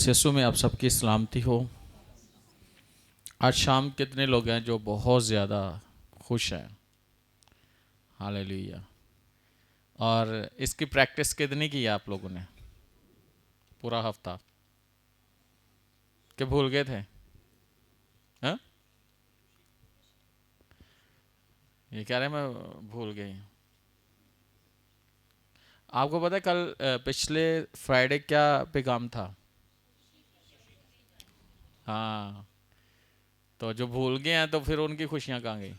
मसीह यीशु में आप सबकी सलामती हो। आज शाम कितने लोग हैं जो बहुत ज़्यादा खुश हैं? हालेलुया। और इसकी प्रैक्टिस कितनी की है आप लोगों ने? पूरा हफ्ता कि भूल गए थे? हाँ, ये कह रहे हैं मैं भूल गई। आपको पता है कल पिछले फ्राइडे क्या पैगाम था? हाँ, तो जो भूल गए हैं तो फिर उनकी खुशियाँ कहाँ गई?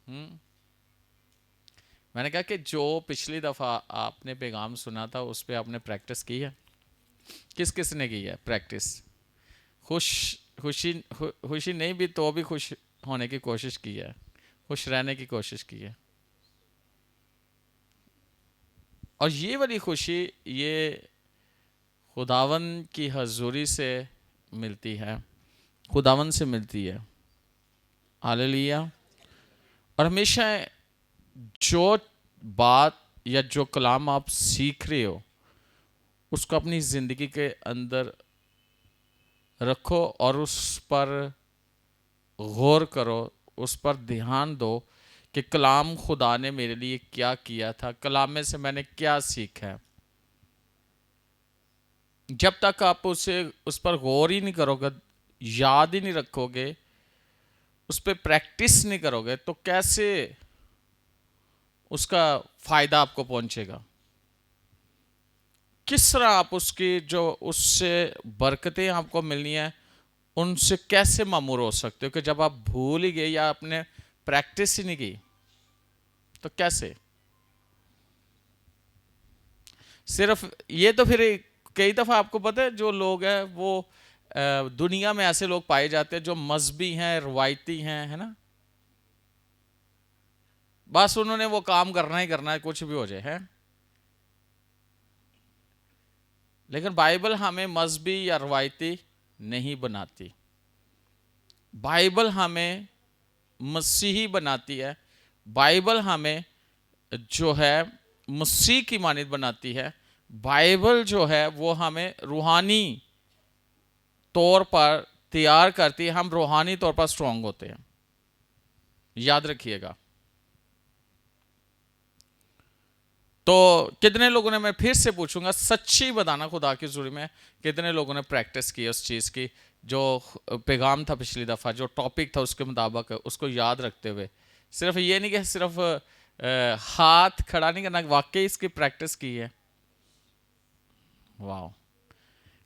हम्म। मैंने कहा कि जो पिछली दफ़ा आपने पैगाम सुना था उस पर आपने प्रैक्टिस की है? किस किस ने की है प्रैक्टिस? खुश खुशी नहीं भी तो भी खुश होने की कोशिश की है, खुश रहने की कोशिश की है। और ये वाली खुशी ये खुदावन की हजूरी से मिलती है, खुदावन से मिलती है। हालेलुया। और हमेशा जो बात या जो कलाम आप सीख रहे हो उसको अपनी ज़िंदगी के अंदर रखो और उस पर गौर करो, उस पर ध्यान दो कि कलाम खुदा ने मेरे लिए क्या किया था, कलाम में से मैंने क्या सीखा है। जब तक आप उस पर गौर ही नहीं करोगे, याद ही नहीं रखोगे, उस पर प्रैक्टिस नहीं करोगे तो कैसे उसका फायदा आपको पहुंचेगा? किस तरह आप उसकी जो उससे बरकतें आपको मिलनी है उनसे कैसे मामूर हो सकते हो कि जब आप भूल ही गए या आपने प्रैक्टिस ही नहीं की तो कैसे? सिर्फ ये तो फिर कई दफ़ा आपको पता है जो लोग हैं वो दुनिया में ऐसे लोग पाए जाते हैं जो मजहबी हैं, रवायती हैं, है ना? बस उन्होंने वो काम करना ही करना है, कुछ भी हो जाए, है। लेकिन बाइबल हमें मजहबी या रवायती नहीं बनाती। बाइबल हमें मसीही बनाती है। बाइबल हमें जो है मसीह की मानद बनाती है। बाइबल जो है वो हमें रूहानी तौर पर तैयार करती है, हम रूहानी तौर पर स्ट्रांग होते हैं। याद रखिएगा। तो कितने लोगों ने, मैं फिर से पूछूंगा, सच्ची बताना खुदा की जुड़ी में, कितने लोगों ने प्रैक्टिस की उस चीज़ की जो पैगाम था पिछली दफ़ा, जो टॉपिक था उसके मुताबिक उसको याद रखते हुए? सिर्फ ये नहीं कि सिर्फ हाथ खड़ा नहीं करना, वाकई इसकी प्रैक्टिस की है। वाह,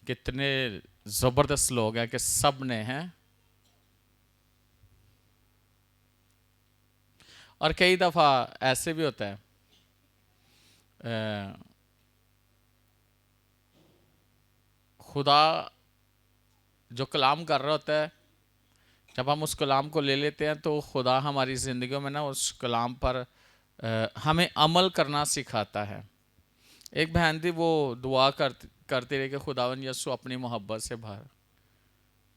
कितने ज़बरदस्त लोग हैं कि सब ने हैं। और कई दफ़ा ऐसे भी होता है खुदा जो कलाम कर रहा होता है, जब हम उस कलाम को ले लेते हैं तो खुदा हमारी ज़िंदगियों में ना उस कलाम पर हमें अमल करना सिखाता है। एक बहन थी, वो दुआ करती रही कि खुदावन यसु अपनी मोहब्बत से भर।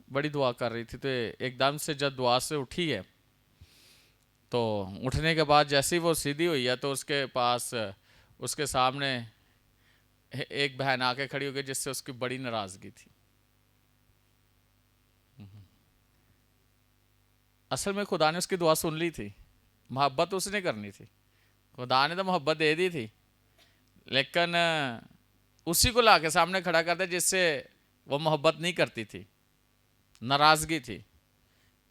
बड़ी दुआ कर रही थी तो एकदम से जब दुआ से उठी है तो उठने के बाद जैसे ही वो सीधी हुई है तो उसके पास उसके सामने एक बहन आके खड़ी हो गई जिससे उसकी बड़ी नाराज़गी थी। असल में खुदा ने उसकी दुआ सुन ली थी, मोहब्बत उसने करनी थी। खुदा ने तो मोहब्बत दे दी थी, लेकिन उसी को लाके सामने खड़ा कर दे जिससे वो मोहब्बत नहीं करती थी, नाराज़गी थी।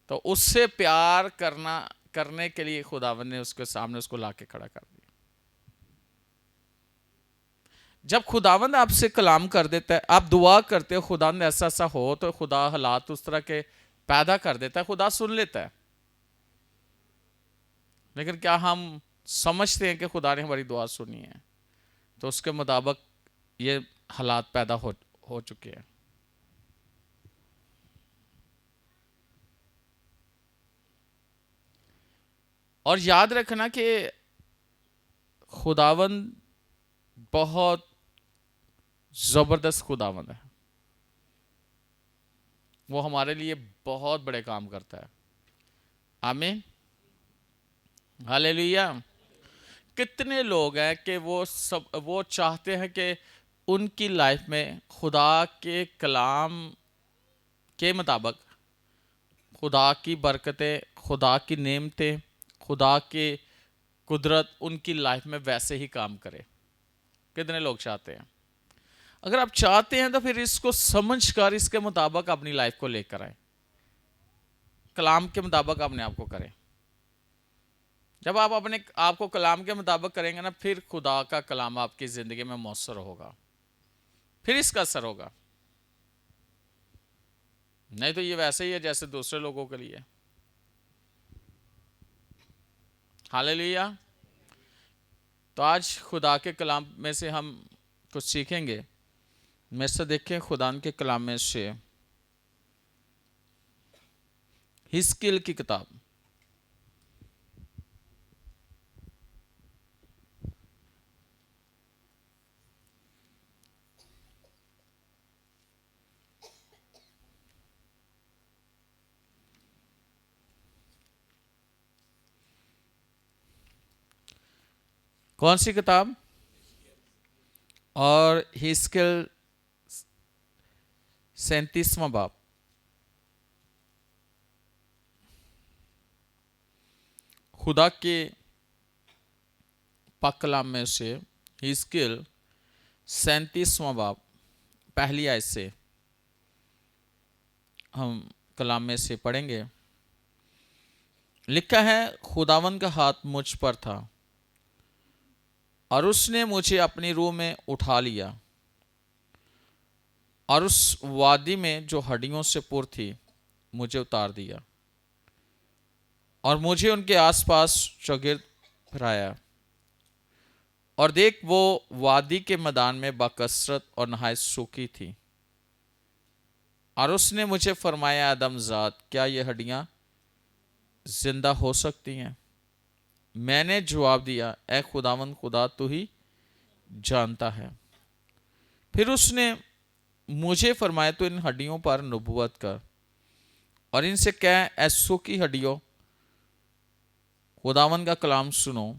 तो उससे प्यार करने के लिए खुदावन ने उसके सामने उसको लाके खड़ा कर दिया। जब खुदावंद आपसे कलाम कर देता है, आप दुआ करते हो खुदावंद ऐसा ऐसा हो, तो खुदा हालात उस तरह के पैदा कर देता है, खुदा सुन लेता है। लेकिन क्या हम समझते हैं कि खुदा ने हमारी दुआ सुनी है? तो उसके मुताबिक ये हालात पैदा हो चुके हैं। और याद रखना कि खुदावंद बहुत ज़बरदस्त खुदावंद है। वो हमारे लिए बहुत बड़े काम करता है। आमीन, हालेलुया। कितने लोग हैं कि वो चाहते हैं कि उनकी लाइफ में खुदा के कलाम के मुताबिक खुदा की बरकतें, खुदा की नेमतें, खुदा के कुदरत उनकी लाइफ में वैसे ही काम करे। कितने लोग चाहते हैं? अगर आप चाहते हैं तो फिर इसको समझकर इसके मुताबिक अपनी लाइफ को लेकर आए, कलाम के मुताबिक अपने आप को करें। जब आप अपने आप को कलाम के मुताबिक करेंगे ना, फिर खुदा का कलाम आपकी जिंदगी में मौसर होगा, फिर इसका असर होगा। नहीं तो ये वैसे ही है जैसे दूसरे लोगों के लिए। हालेलुया। तो आज खुदा के कलाम में से हम कुछ सीखेंगे। मेरे से देखें खुदा के कलाम में से हिस्कियल की किताब, कौन सी किताब? और हिस्कियल 37वां बाब। खुदा के पाक कलाम में से हिस्कियल 37वां बाब पहली आयत से हम कलाम में से पढ़ेंगे। लिखा है, खुदावन का हाथ मुझ पर था और उसने मुझे अपनी रूह में उठा लिया और उस वादी में जो हड्डियों से पुर थी मुझे उतार दिया और मुझे उनके आसपास चौगिर्द फिराया। और देख, वो वादी के मैदान में बाकसरत और नहायत सूखी थी। और उसने मुझे फरमाया, आदमजात, क्या ये हड्डियां जिंदा हो सकती हैं? मैंने जवाब दिया, ए खुदावन खुदा, तू ही जानता है। फिर उसने मुझे फरमाया, तो इन हड्डियों पर नबूवत कर और इनसे कह, ए सूखी हड्डियों, खुदावन का कलाम सुनो।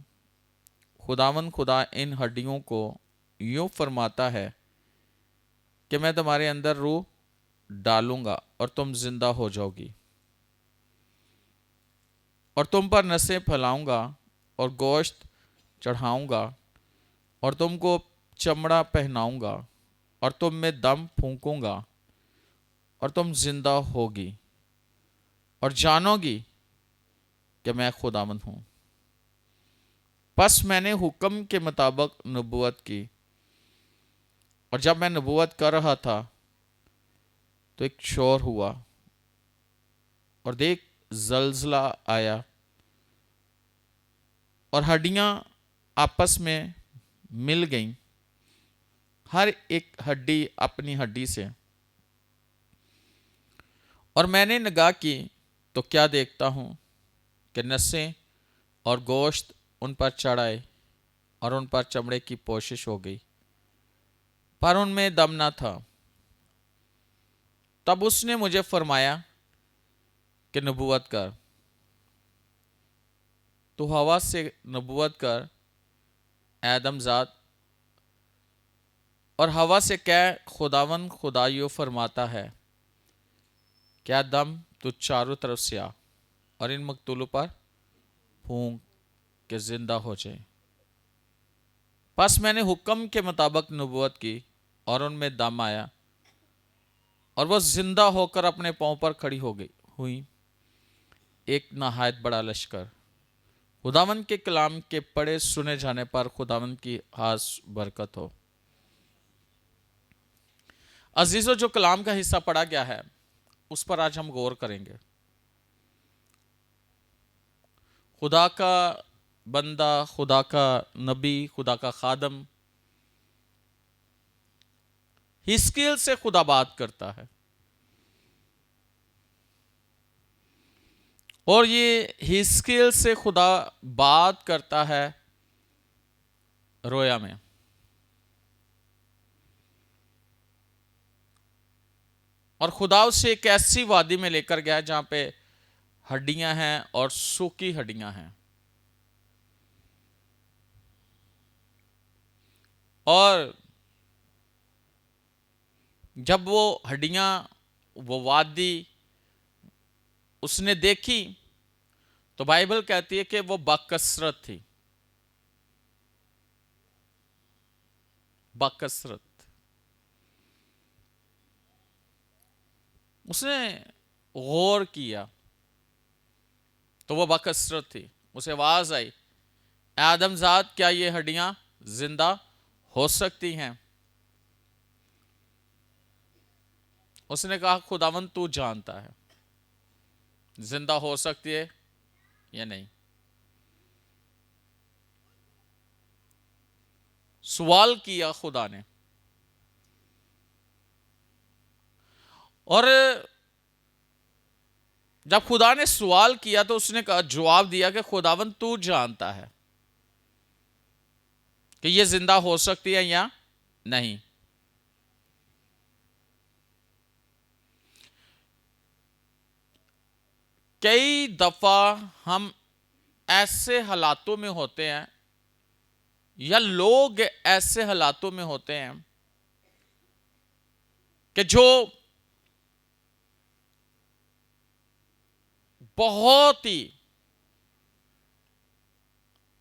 खुदावन खुदा इन हड्डियों को यूं फरमाता है कि मैं तुम्हारे अंदर रूह डालूंगा और तुम जिंदा हो जाओगी, और तुम पर नसें फैलाऊंगा और गोश्त चढ़ाऊंगा और तुमको चमड़ा पहनाऊंगा और तुम में दम फूंकूंगा और तुम जिंदा होगी और जानोगी कि मैं खुदावंद हूं। बस मैंने हुक्म के मुताबिक नबूवत की, और जब मैं नबूवत कर रहा था तो एक शोर हुआ और देख, जलजला आया और हड्डियां आपस में मिल गईं, हर एक हड्डी अपनी हड्डी से। और मैंने निगाह की तो क्या देखता हूं कि नसें और गोश्त उन पर चढ़ आए और उन पर चमड़े की पोशिश हो गई, पर उनमें दम न था। तब उसने मुझे फरमाया कि नबूवत कर, तो हवा से नबूवत कर, आदमजात, और हवा से कह, खुदावन खुदा यूं फरमाता है, क्या दम तू चारों तरफ से आ और इन मकतूलों पर फूंक के जिंदा हो जाए। बस मैंने हुक्म के मुताबिक नबूवत की और उनमें दम आया और वह जिंदा होकर अपने पांव पर खड़ी हो गई हुई, एक नहायत बड़ा लश्कर। खुदावन के कलाम के पढ़े सुने जाने पर खुदावन की खास बरकत हो। अजीजों, जो कलाम का हिस्सा पढ़ा गया है उस पर आज हम गौर करेंगे। खुदा का बंदा, खुदा का नबी, खुदा का खादम हिस्कियल से खुदा बात करता है, और ये हिस्कियल से खुदा बात करता है रोया में। और खुदा उसे एक ऐसी वादी में लेकर गया जहां पे हड्डियां हैं और सूखी हड्डियां हैं, और जब वो हड्डियां, वो वादी उसने देखी तो बाइबल कहती है कि वो बकसरत थी, बकसरत। उसने गौर किया तो वो बकसरत थी। उसे आवाज आई, आदमजाद क्या ये हड्डियां जिंदा हो सकती हैं? उसने कहा खुदावन तू जानता है जिंदा हो सकती है या नहीं। सवाल किया खुदा ने, और जब खुदा ने सवाल किया तो उसने कहा, जवाब दिया कि खुदावन तू जानता है कि ये जिंदा हो सकती है या नहीं। कई दफा हम ऐसे हालातों में होते हैं या लोग ऐसे हालातों में होते हैं कि जो बहुत ही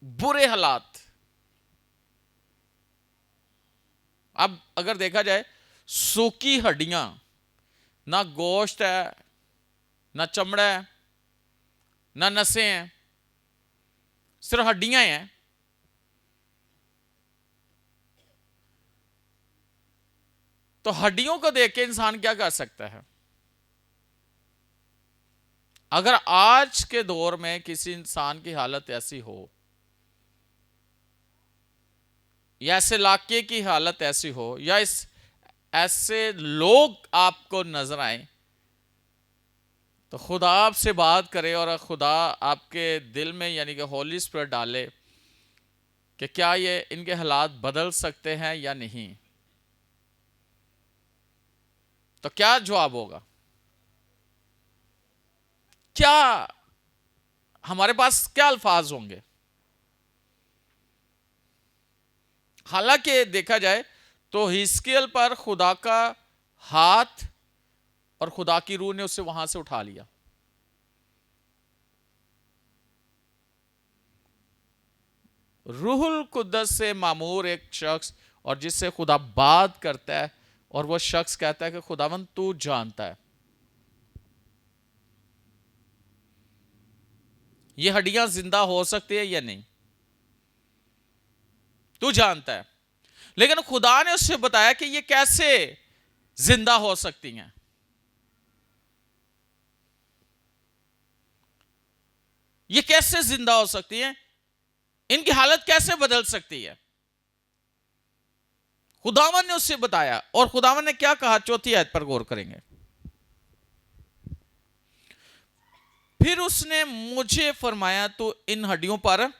बुरे हालात। अब अगर देखा जाए, सूखी हड्डियां, ना गोश्त है, ना चमड़ा है, ना नसें हैं, सिर्फ हड्डियां हैं। तो हड्डियों को देख के इंसान क्या कर सकता है? अगर आज के दौर में किसी इंसान की हालत ऐसी हो या ऐसे इलाके की हालत ऐसी हो या इस ऐसे लोग आपको नजर आए, तो खुदा आपसे बात करे और खुदा आपके दिल में यानी कि होली स्पिरिट डाले कि क्या ये इनके हालात बदल सकते हैं या नहीं, तो क्या जवाब होगा? क्या हमारे पास क्या अल्फाज होंगे? हालांकि देखा जाए तो हिस्कियल पर खुदा का हाथ और खुदा की रूह ने उसे वहां से उठा लिया। रूहुल कुद्दस से मामूर एक शख्स, और जिससे खुदा बात करता है, और वो शख्स कहता है कि खुदावन तू जानता है ये हड्डियां जिंदा हो सकती है या नहीं, तू जानता है। लेकिन खुदा ने उससे बताया कि ये कैसे जिंदा हो सकती हैं, ये कैसे जिंदा हो सकती हैं, इनकी हालत कैसे बदल सकती है। खुदावन ने उससे बताया, और खुदावन ने क्या कहा, चौथी आयत पर गौर करेंगे। फिर उसने मुझे फरमाया, तो इन हड्डियों पर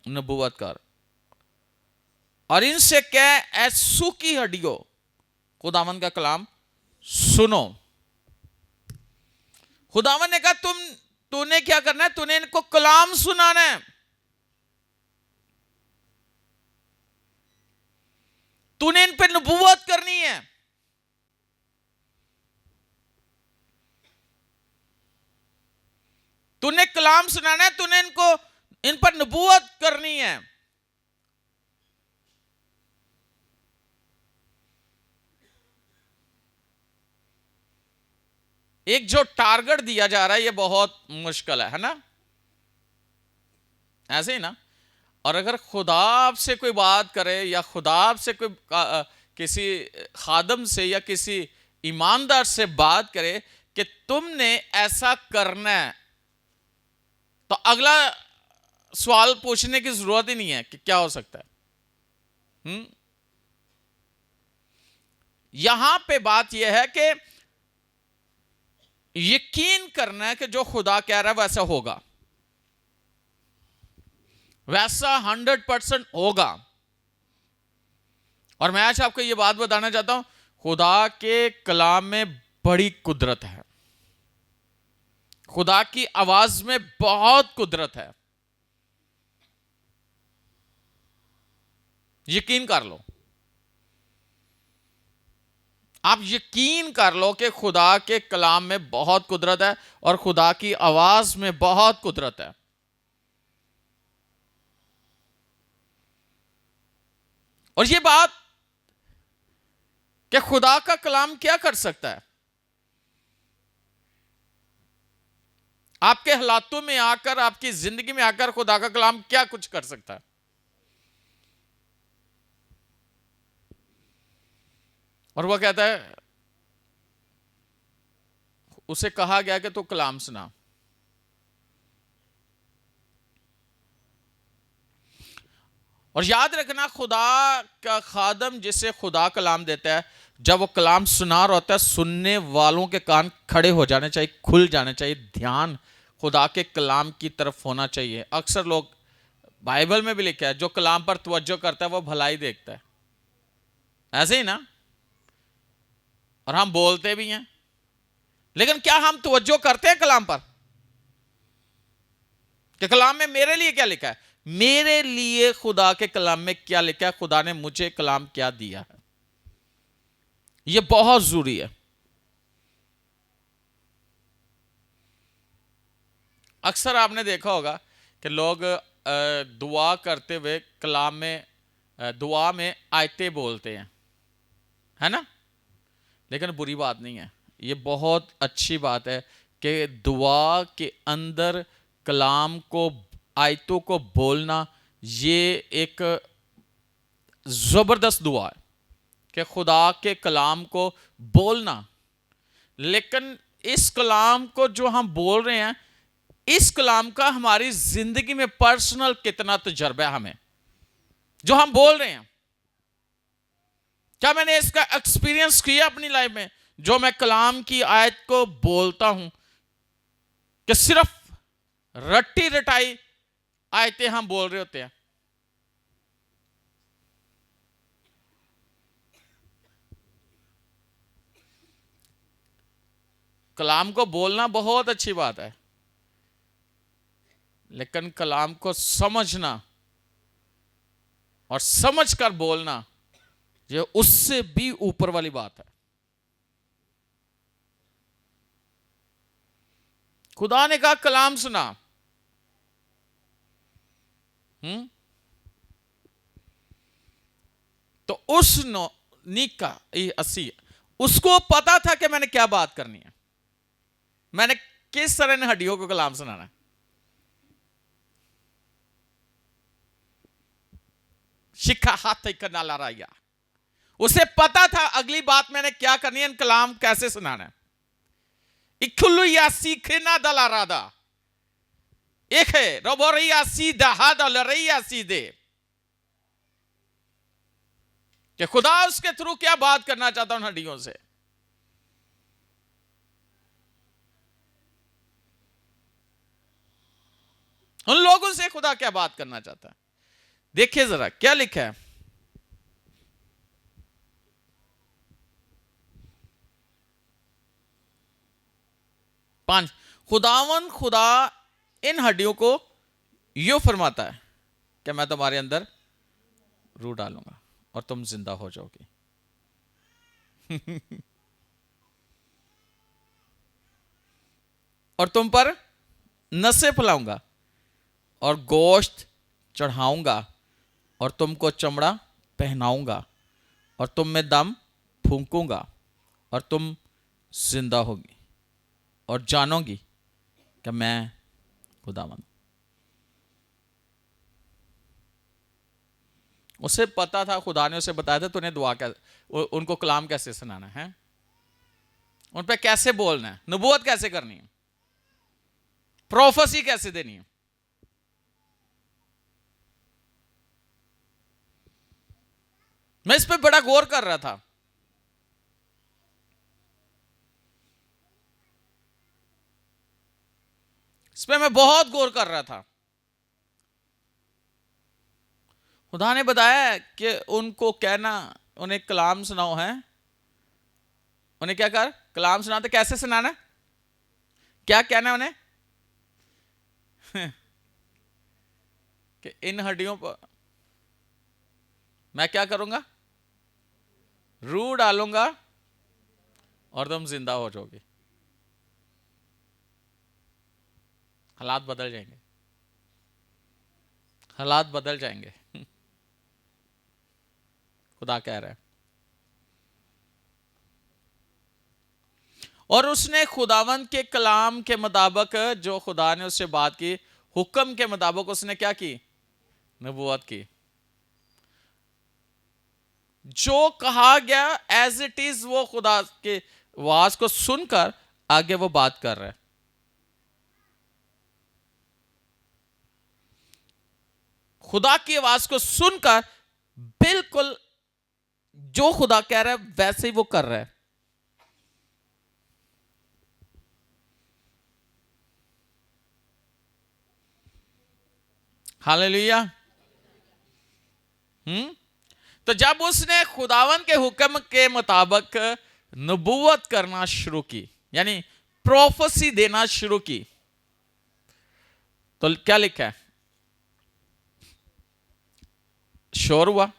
नबूवत कर और इनसे कह, ऐ सूखी हड्डियों खुदावन का कलाम सुनो। खुदावन ने कहा तूने क्या करना है, तूने इनको कलाम सुनाना है, तूने इन पे नबूवत करनी है। तूने कलाम सुनाना है, तूने इनको इन पर नबूवत करनी है। एक जो टारगेट दिया जा रहा है ये बहुत मुश्किल है ना, ऐसे ही ना। और अगर खुदा आपसे कोई बात करे या खुदा आपसे कोई किसी खादम से या किसी ईमानदार से बात करे कि तुमने ऐसा करना है, तो अगला सवाल पूछने की जरूरत ही नहीं है कि क्या हो सकता है। यहां पे बात यह है कि यकीन करना है कि जो खुदा कह रहा है वैसा होगा, वैसा 100% होगा। और मैं आज आपको यह बात बताना चाहता हूं, खुदा के कलाम में बड़ी कुदरत है, खुदा की आवाज में बहुत कुदरत है, यकीन कर लो। आप यकीन कर लो कि खुदा के कलाम में बहुत कुदरत है और खुदा की आवाज में बहुत कुदरत है। और ये बात कि खुदा का कलाम क्या कर सकता है, आपके हालातों में आकर, आपकी जिंदगी में आकर खुदा का कलाम क्या कुछ कर सकता है। और वह कहता है, उसे कहा गया कि तू कलाम सुना। और याद रखना, खुदा का खादम जिसे खुदा कलाम देता है, जब वो कलाम सुना रहा होता है, सुनने वालों के कान खड़े हो जाने चाहिए, खुल जाने चाहिए, ध्यान खुदा के कलाम की तरफ होना चाहिए। अक्सर लोग, बाइबल में भी लिखा है, जो कलाम पर तवज्जो करता है वो भलाई देखता है, ऐसे ही ना। और हम बोलते भी हैं, लेकिन क्या हम तवज्जो करते हैं कलाम पर कि कलाम में मेरे लिए क्या लिखा है, मेरे लिए खुदा के कलाम में क्या लिखा है, खुदा ने मुझे कलाम क्या दिया है। यह बहुत जरूरी है। अक्सर आपने देखा होगा कि लोग दुआ करते हुए कलाम में, दुआ में आयतें बोलते हैं, है ना। लेकिन बुरी बात नहीं है, ये बहुत अच्छी बात है कि दुआ के अंदर कलाम को, आयतों को बोलना, ये एक ज़बरदस्त दुआ है कि खुदा के कलाम को बोलना। लेकिन इस कलाम को जो हम बोल रहे हैं, इस कलाम का हमारी जिंदगी में पर्सनल कितना तजर्बा है हमें, जो हम बोल रहे हैं, क्या मैंने इसका एक्सपीरियंस किया अपनी लाइफ में। जो मैं कलाम की आयत को बोलता हूं कि सिर्फ रट्टी रटाई आयतें हम बोल रहे होते हैं। कलाम को बोलना बहुत अच्छी बात है, लेकिन कलाम को समझना और समझकर बोलना, ये उससे भी ऊपर वाली बात है। खुदा ने कहा कलाम सुना। तो उस नीका अस्सी, उसको पता था कि मैंने क्या बात करनी है, मैंने किस तरह ने हड्डियों को कलाम सुनाना है। शिखा हाथ करना ला रहा, उसे पता था अगली बात मैंने क्या करनी है, कलाम कैसे सुनाना है। इखुलु या सीखना दला रादा एक है रोबोरिया सीधा हादल रैया सीधे, कि खुदा उसके थ्रू क्या बात करना चाहता हूं हड्डियों से। उन लोगों से खुदा क्या बात करना चाहता है। देखिए जरा क्या लिखा है, पांच, खुदावन खुदा इन हड्डियों को यू फरमाता है कि मैं तुम्हारे अंदर रूह डालूंगा और तुम जिंदा हो जाओगे। और तुम पर नसें फैलाऊंगा और गोश्त चढ़ाऊंगा और तुमको चमड़ा पहनाऊंगा और तुम में दम फूंकूंगा और तुम जिंदा होगी और जानोगी कि मैं खुदावंद। उसे पता था, खुदा ने उसे बताया था तूने दुआ कैसे, उनको कलाम कैसे सुनाना है, उन पे कैसे बोलना है, नबूवत कैसे करनी है, प्रोफेसी कैसे देनी है। मैं इस पे बड़ा गौर कर रहा था। इस पे मैं बहुत गौर कर रहा था। खुदा ने बताया कि उनको कहना, उन्हें कलाम सुनाओ है, उन्हें क्या कर, कलाम सुनाते। कैसे सुनाना, क्या कहना है उन्हें कि इन हड्डियों पर मैं क्या करूंगा, रूह डालूंगा और तुम जिंदा हो जाओगे। हालात बदल जाएंगे, हालात बदल जाएंगे। खुदा कह रहा है। और उसने खुदावंद के कलाम के मुताबिक, जो खुदा ने उससे बात की, हुक्म के मुताबिक उसने क्या की? नबूवत की। जो कहा गया एज इट इज, वो खुदा के आवाज को सुनकर आगे वो बात कर रहा है। खुदा की आवाज को सुनकर बिल्कुल जो खुदा कह रहा है वैसे ही वो कर रहा है। हालेलुया। तो जब उसने खुदावन के हुक्म के मुताबिक नबूवत करना शुरू की, यानी प्रोफेसी देना शुरू की, तो क्या लिखा है? शोर हुआ,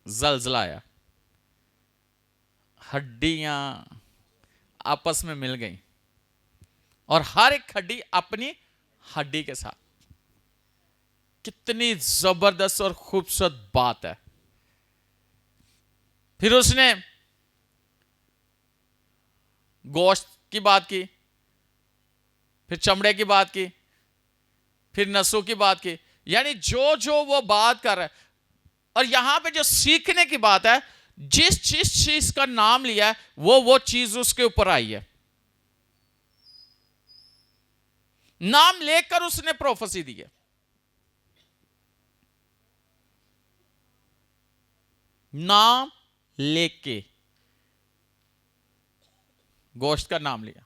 जलजला आया, हड्डियां आपस में मिल गई, और हर एक हड्डी अपनी हड्डी के साथ। कितनी जबरदस्त और खूबसूरत बात है। फिर उसने गोश्त की बात की, फिर चमड़े की बात की, फिर नसों की बात की, यानी जो जो वो बात कर रहा है। और यहां पे जो सीखने की बात है, जिस जिस चीज का नाम लिया है वो चीज उसके ऊपर आई है। नाम लेकर उसने प्रोफेसी दी है। नाम लेके गोश्त का नाम लिया,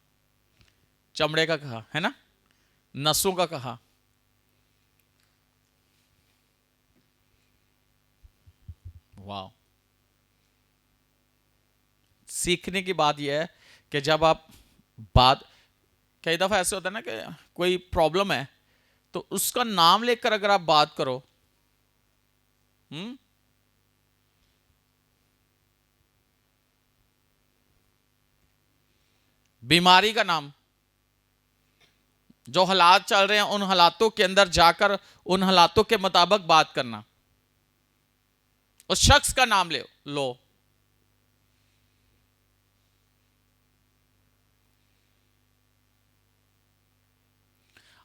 चमड़े का कहा, है ना, नसों का कहा। वाह। सीखने की बात यह है कि जब आप बात, कई दफा ऐसे होता है ना कि कोई प्रॉब्लम है तो उसका नाम लेकर अगर आप बात करो, बीमारी का नाम, जो हालात चल रहे हैं उन हालातों के अंदर जाकर उन हालातों के मुताबिक बात करना, उस शख्स का नाम ले लो।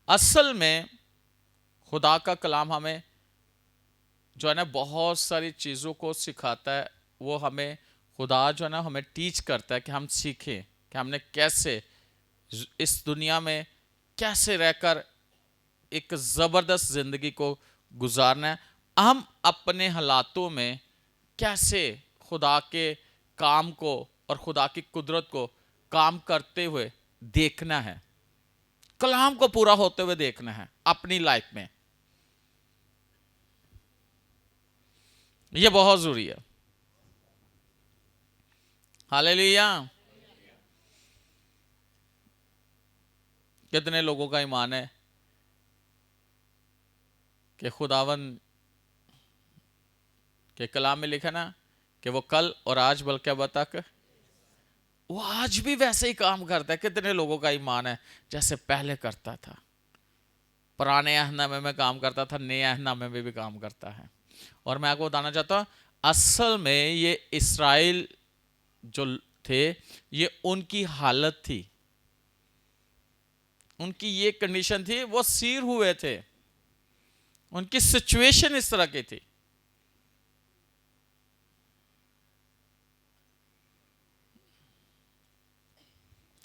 असल में खुदा का कलाम हमें जो है ना बहुत सारी चीज़ों को सिखाता है। वो हमें खुदा जो है ना हमें टीच करता है कि हम सीखें कि हमने कैसे इस दुनिया में कैसे रहकर एक ज़बरदस्त ज़िंदगी को गुजारना है। हम अपने हालातों में कैसे खुदा के काम को और खुदा की कुदरत को काम करते हुए देखना है, कलाम को पूरा होते हुए देखना है अपनी लाइफ में। यह बहुत जरूरी है। हालेलुया। कितने लोगों का ईमान है कि खुदावन के कलाम में लिखा ना कि वो कल और आज बल्कि अब तक वो आज भी वैसे ही काम करता है। कितने लोगों का ईमान है जैसे पहले करता था, पुराने अहदनामे में काम करता था, नए अहदनामे में भी काम करता है। और मैं आपको बताना चाहता हूँ, असल में ये इस्राएल जो थे, ये उनकी हालत थी, उनकी ये कंडीशन थी, वो सीर हुए थे, उनकी सिचुएशन इस तरह की थी।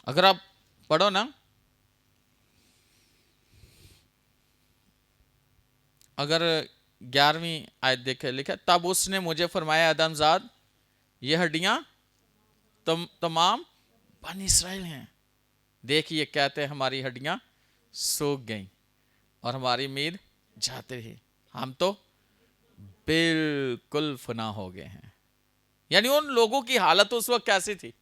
अगर आप पढ़ो ना, अगर 11वीं आयत देखे, लिखा तब उसने मुझे फरमाया आदमजाद, ये हड्डियां तमाम बन इसराइल हैं। देखिए कहते हैं हमारी हड्डियां सूख गईं और हमारी उम्मीद जाते रही, हम तो बिल्कुल फना हो गए हैं। यानी उन लोगों की हालत उस वक्त कैसी थी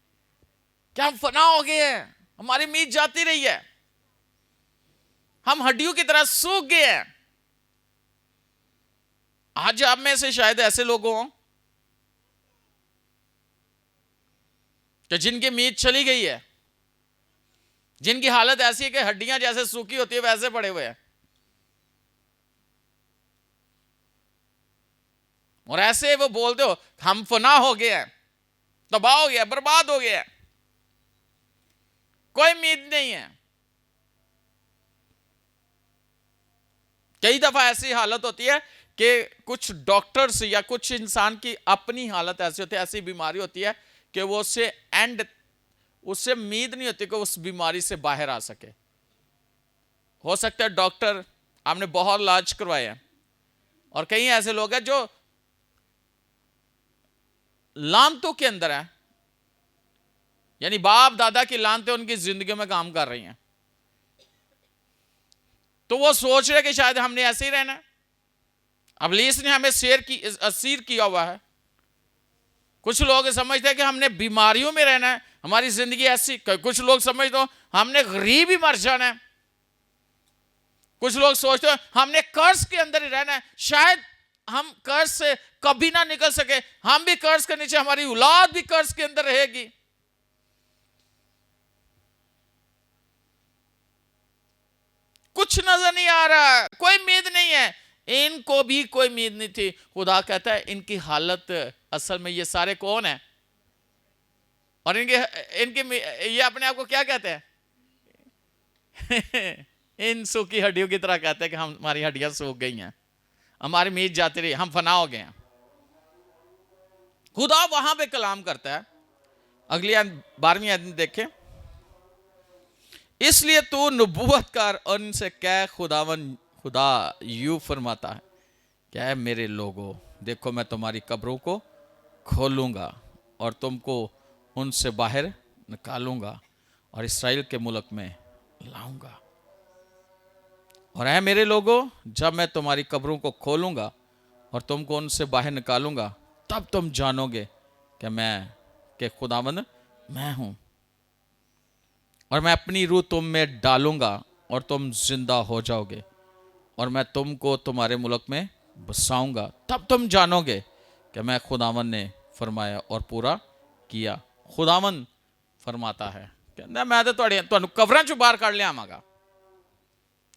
कि हम फना हो गए हैं, हमारी उम्मीद जाती रही है, हम हड्डियों की तरह सूख गए हैं। आज आप में से शायद ऐसे लोग हों कि जिनकी मीद चली गई है, जिनकी हालत ऐसी है कि हड्डियां जैसे सूखी होती है वैसे पड़े हुए हैं, और ऐसे वो बोलते हो हम फना हो गए हैं, तबाह हो गया, बर्बाद हो गया, कोई उम्मीद नहीं है। कई दफा ऐसी हालत होती है कि कुछ डॉक्टर्स या कुछ इंसान की अपनी हालत ऐसी होती है, ऐसी बीमारी होती है कि वो उससे उम्मीद नहीं होती कि उस बीमारी से बाहर आ सके। हो सकता है डॉक्टर आपने बहुत इलाज करवाए हैं, और कई ऐसे लोग हैं जो लानतों के अंदर है, यानी बाप दादा की लानतें उनकी जिंदगी में काम कर रही हैं, तो वो सोच रहे कि शायद हमने ऐसे ही रहना है, इब्लीस ने हमें असीर किया हुआ है। कुछ लोग समझते हैं कि हमने बीमारियों में रहना है, हमारी जिंदगी ऐसी। कुछ लोग समझते हो हमने गरीब ही मर जाना है। कुछ लोग सोचते हो हमने कर्ज के अंदर ही रहना है, शायद हम कर्ज से कभी ना निकल सके, हम भी कर्ज के नीचे, हमारी औलाद भी कर्ज के अंदर रहेगी। कुछ नजर नहीं आ रहा, कोई उम्मीद नहीं है। इनको भी कोई उम्मीद नहीं थी। खुदा कहता है इनकी हालत, असल में ये सारे कौन है, और इनके इनके ये अपने आप को क्या कहते हैं इन सूखी हड्डियों की तरह कहते हैं कि हमारी हड्डियां सूख गई हैं, हमारी मीत जाती रही, हम फना हो गए हैं। खुदा वहां पे कलाम करता है। अगली 12वीं आयत में देखें, इसलिए तू नबूवत कर और इनसे कह खुदा यूं फरमाता है, क्या है मेरे लोगों, देखो मैं तुम्हारी कब्रों को खोलूंगा और तुमको उनसे बाहर निकालूंगा और इस्राएल के मुल्क में लाऊंगा। और है मेरे लोगों, जब मैं तुम्हारी कब्रों को खोलूंगा और तुमको उनसे बाहर निकालूंगा, तब तुम जानोगे कि खुदावंद मैं हूं, और मैं अपनी रूह तुम में डालूंगा और तुम जिंदा हो जाओगे, और मैं तुमको तुम्हारे मुल्क में बसाऊंगा। तब तुम जानोगे कि मैं खुदावंद ने फरमाया और पूरा किया। खुदावंद फरमाता है, कहता मैं तो तुहानू कब्रां चों बाहर कढ लियावांगा,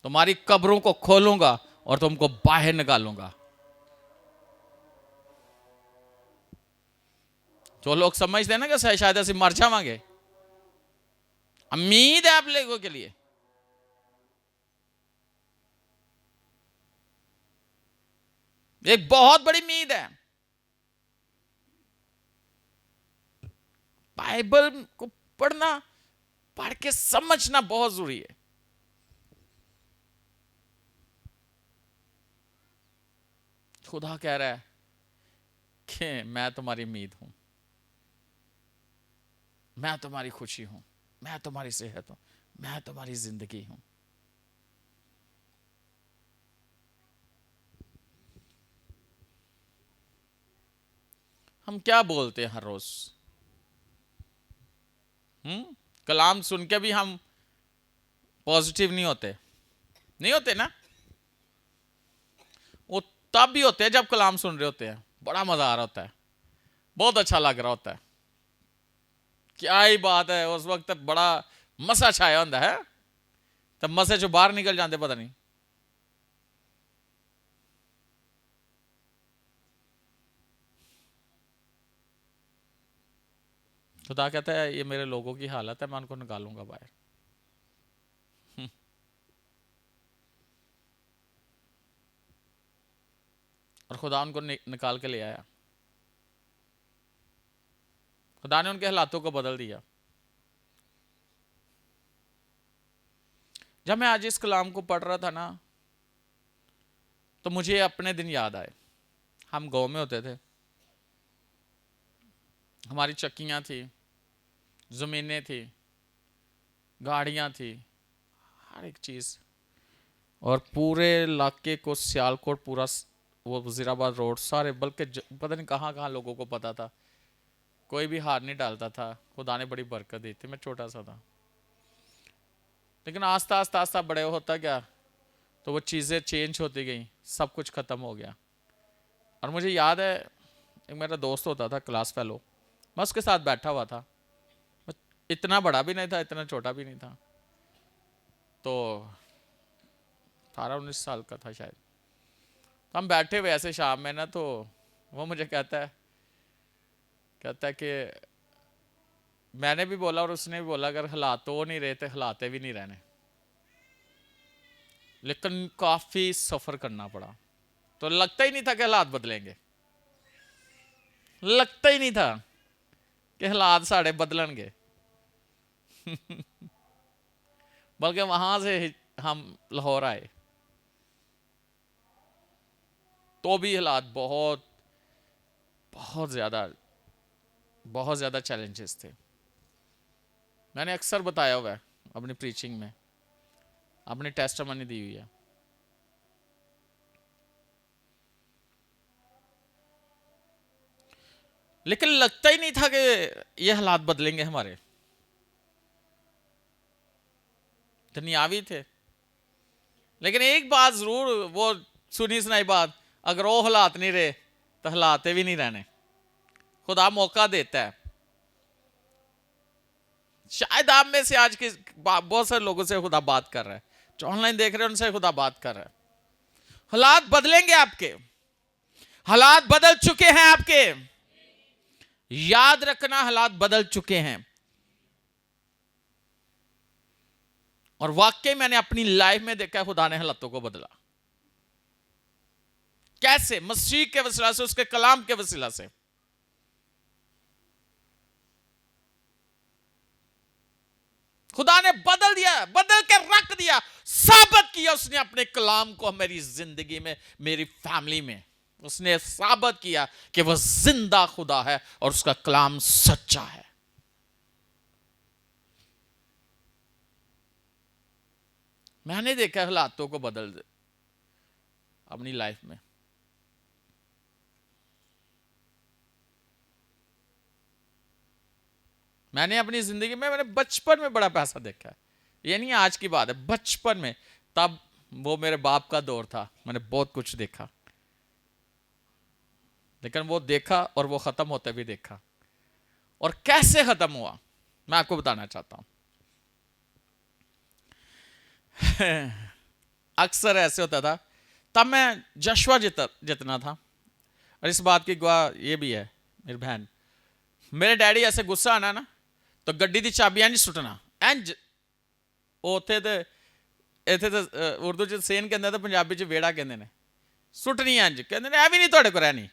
तुम्हारी कब्रों को खोलूंगा और तुमको बाहर निकालूंगा। जो लोग समझते हैं ना कि शायद ऐसे मर जावांगे, उम्मीद है आप लोगों के लिए। एक बहुत बड़ी उम्मीद है। बाइबल को पढ़ के समझना बहुत जरूरी है। खुदा कह रहा है कि मैं तुम्हारी उम्मीद हूं, मैं तुम्हारी खुशी हूं, मैं तुम्हारी सेहत हूं, मैं तुम्हारी जिंदगी हूं। हम क्या बोलते हैं हर रोज, कलाम सुन के भी हम पॉजिटिव नहीं होते ना। वो तब भी होते हैं जब कलाम सुन रहे होते हैं, बड़ा मजा आ रहा होता है, बहुत अच्छा लग रहा होता है, क्या ही बात है, उस वक्त बड़ा मसा छाया होता है, तब मसे चो बाहर निकल जाते पता नहीं। खुदा कहता है ये मेरे लोगों की हालत है, मैं उनको निकालूंगा बाहर। और खुदा उनको निकाल के ले आया। खुदा ने उनके हालातों को बदल दिया। जब मैं आज इस कलाम को पढ़ रहा था ना, तो मुझे अपने दिन याद आए। हम गांव में होते थे, हमारी चक्कियां थी, जमीनें थी, गाड़ियां थी, हर एक चीज। और पूरे इलाके को, सियालकोट पूरा, वो वजीराबाद रोड सारे, बल्कि पता नहीं कहाँ कहाँ लोगों को पता था, कोई भी हार नहीं डालता था। खुदा ने बड़ी बरकत दी थी। मैं छोटा सा था, लेकिन आस्ता आस्ता आस्ता बड़े होता गया तो वो चीज़ें चेंज होती गई, सब कुछ ख़त्म हो गया। और मुझे याद है एक मेरा दोस्त होता था, क्लास फेलो, मैं उसके साथ बैठा हुआ था, इतना बड़ा भी नहीं था, इतना छोटा भी नहीं था, तो 18-19 साल का था शायद। हम बैठे हुए ऐसे शाम में ना, तो वो मुझे कहता है कि मैंने भी बोला और उसने भी बोला, अगर हालात तो नहीं रहे थे, हालात भी नहीं रहने, लेकिन काफी सफर करना पड़ा। तो लगता ही नहीं था कि हालात बदलेंगे, लगता ही नहीं था कि हालात साढ़े बदलणगे। बल्कि वहां से हम लाहौर आए तो भी हालात बहुत बहुत ज़्यादा चैलेंजेस थे। मैंने अक्सर बताया हुआ है अपनी प्रीचिंग में, अपनी टेस्टिमनी दी हुई है। लेकिन लगता ही नहीं था कि ये हालात बदलेंगे हमारे, दुनियावी थे। लेकिन एक बात जरूर, वो सुनी सुनाई बात, अगर वो हालात नहीं रहे तो हालात भी नहीं रहने। खुदा मौका देता है। शायद आप में से आज के बहुत सारे लोगों से खुदा बात कर रहा है, जो ऑनलाइन देख रहे हैं उनसे खुदा बात कर रहा है। हालात बदलेंगे आपके, हालात बदल चुके हैं आपके, याद रखना हालात बदल चुके हैं। और वाकई मैंने अपनी लाइफ में देखा खुदा ने हालातों को बदला। कैसे? मसीह के वसीला से, उसके कलाम के वसीला से। खुदा ने बदल दिया, बदल के रख दिया, साबित किया उसने अपने कलाम को मेरी जिंदगी में, मेरी फैमिली में। उसने साबित किया कि वह जिंदा खुदा है और उसका कलाम सच्चा है। मैंने देखा हालातों को बदल दे अपनी लाइफ में। मैंने अपनी जिंदगी में, मैंने बचपन में बड़ा पैसा देखा है, ये नहीं आज की बात है, बचपन में। तब वो मेरे बाप का दौर था, मैंने बहुत कुछ देखा, लेकिन वो देखा और वो खत्म होते भी देखा। और कैसे खत्म हुआ मैं आपको बताना चाहता हूं। अक्सर ऐसे होता था, तब मैं जशवा जितना था, और इस बात की गवाह ये भी है मेरी बहन, मेरे डैडी ऐसे गुस्सा आना ना, तो गड्डी दी चाबियां नहीं सुटना इंज, उथे तो इतने तो उर्दू च सेन कहते, तो पंजाबी च वेड़ा कहते हैं, सुटनी इंज कहते हैं, भी नहीं थोड़े को रहनी।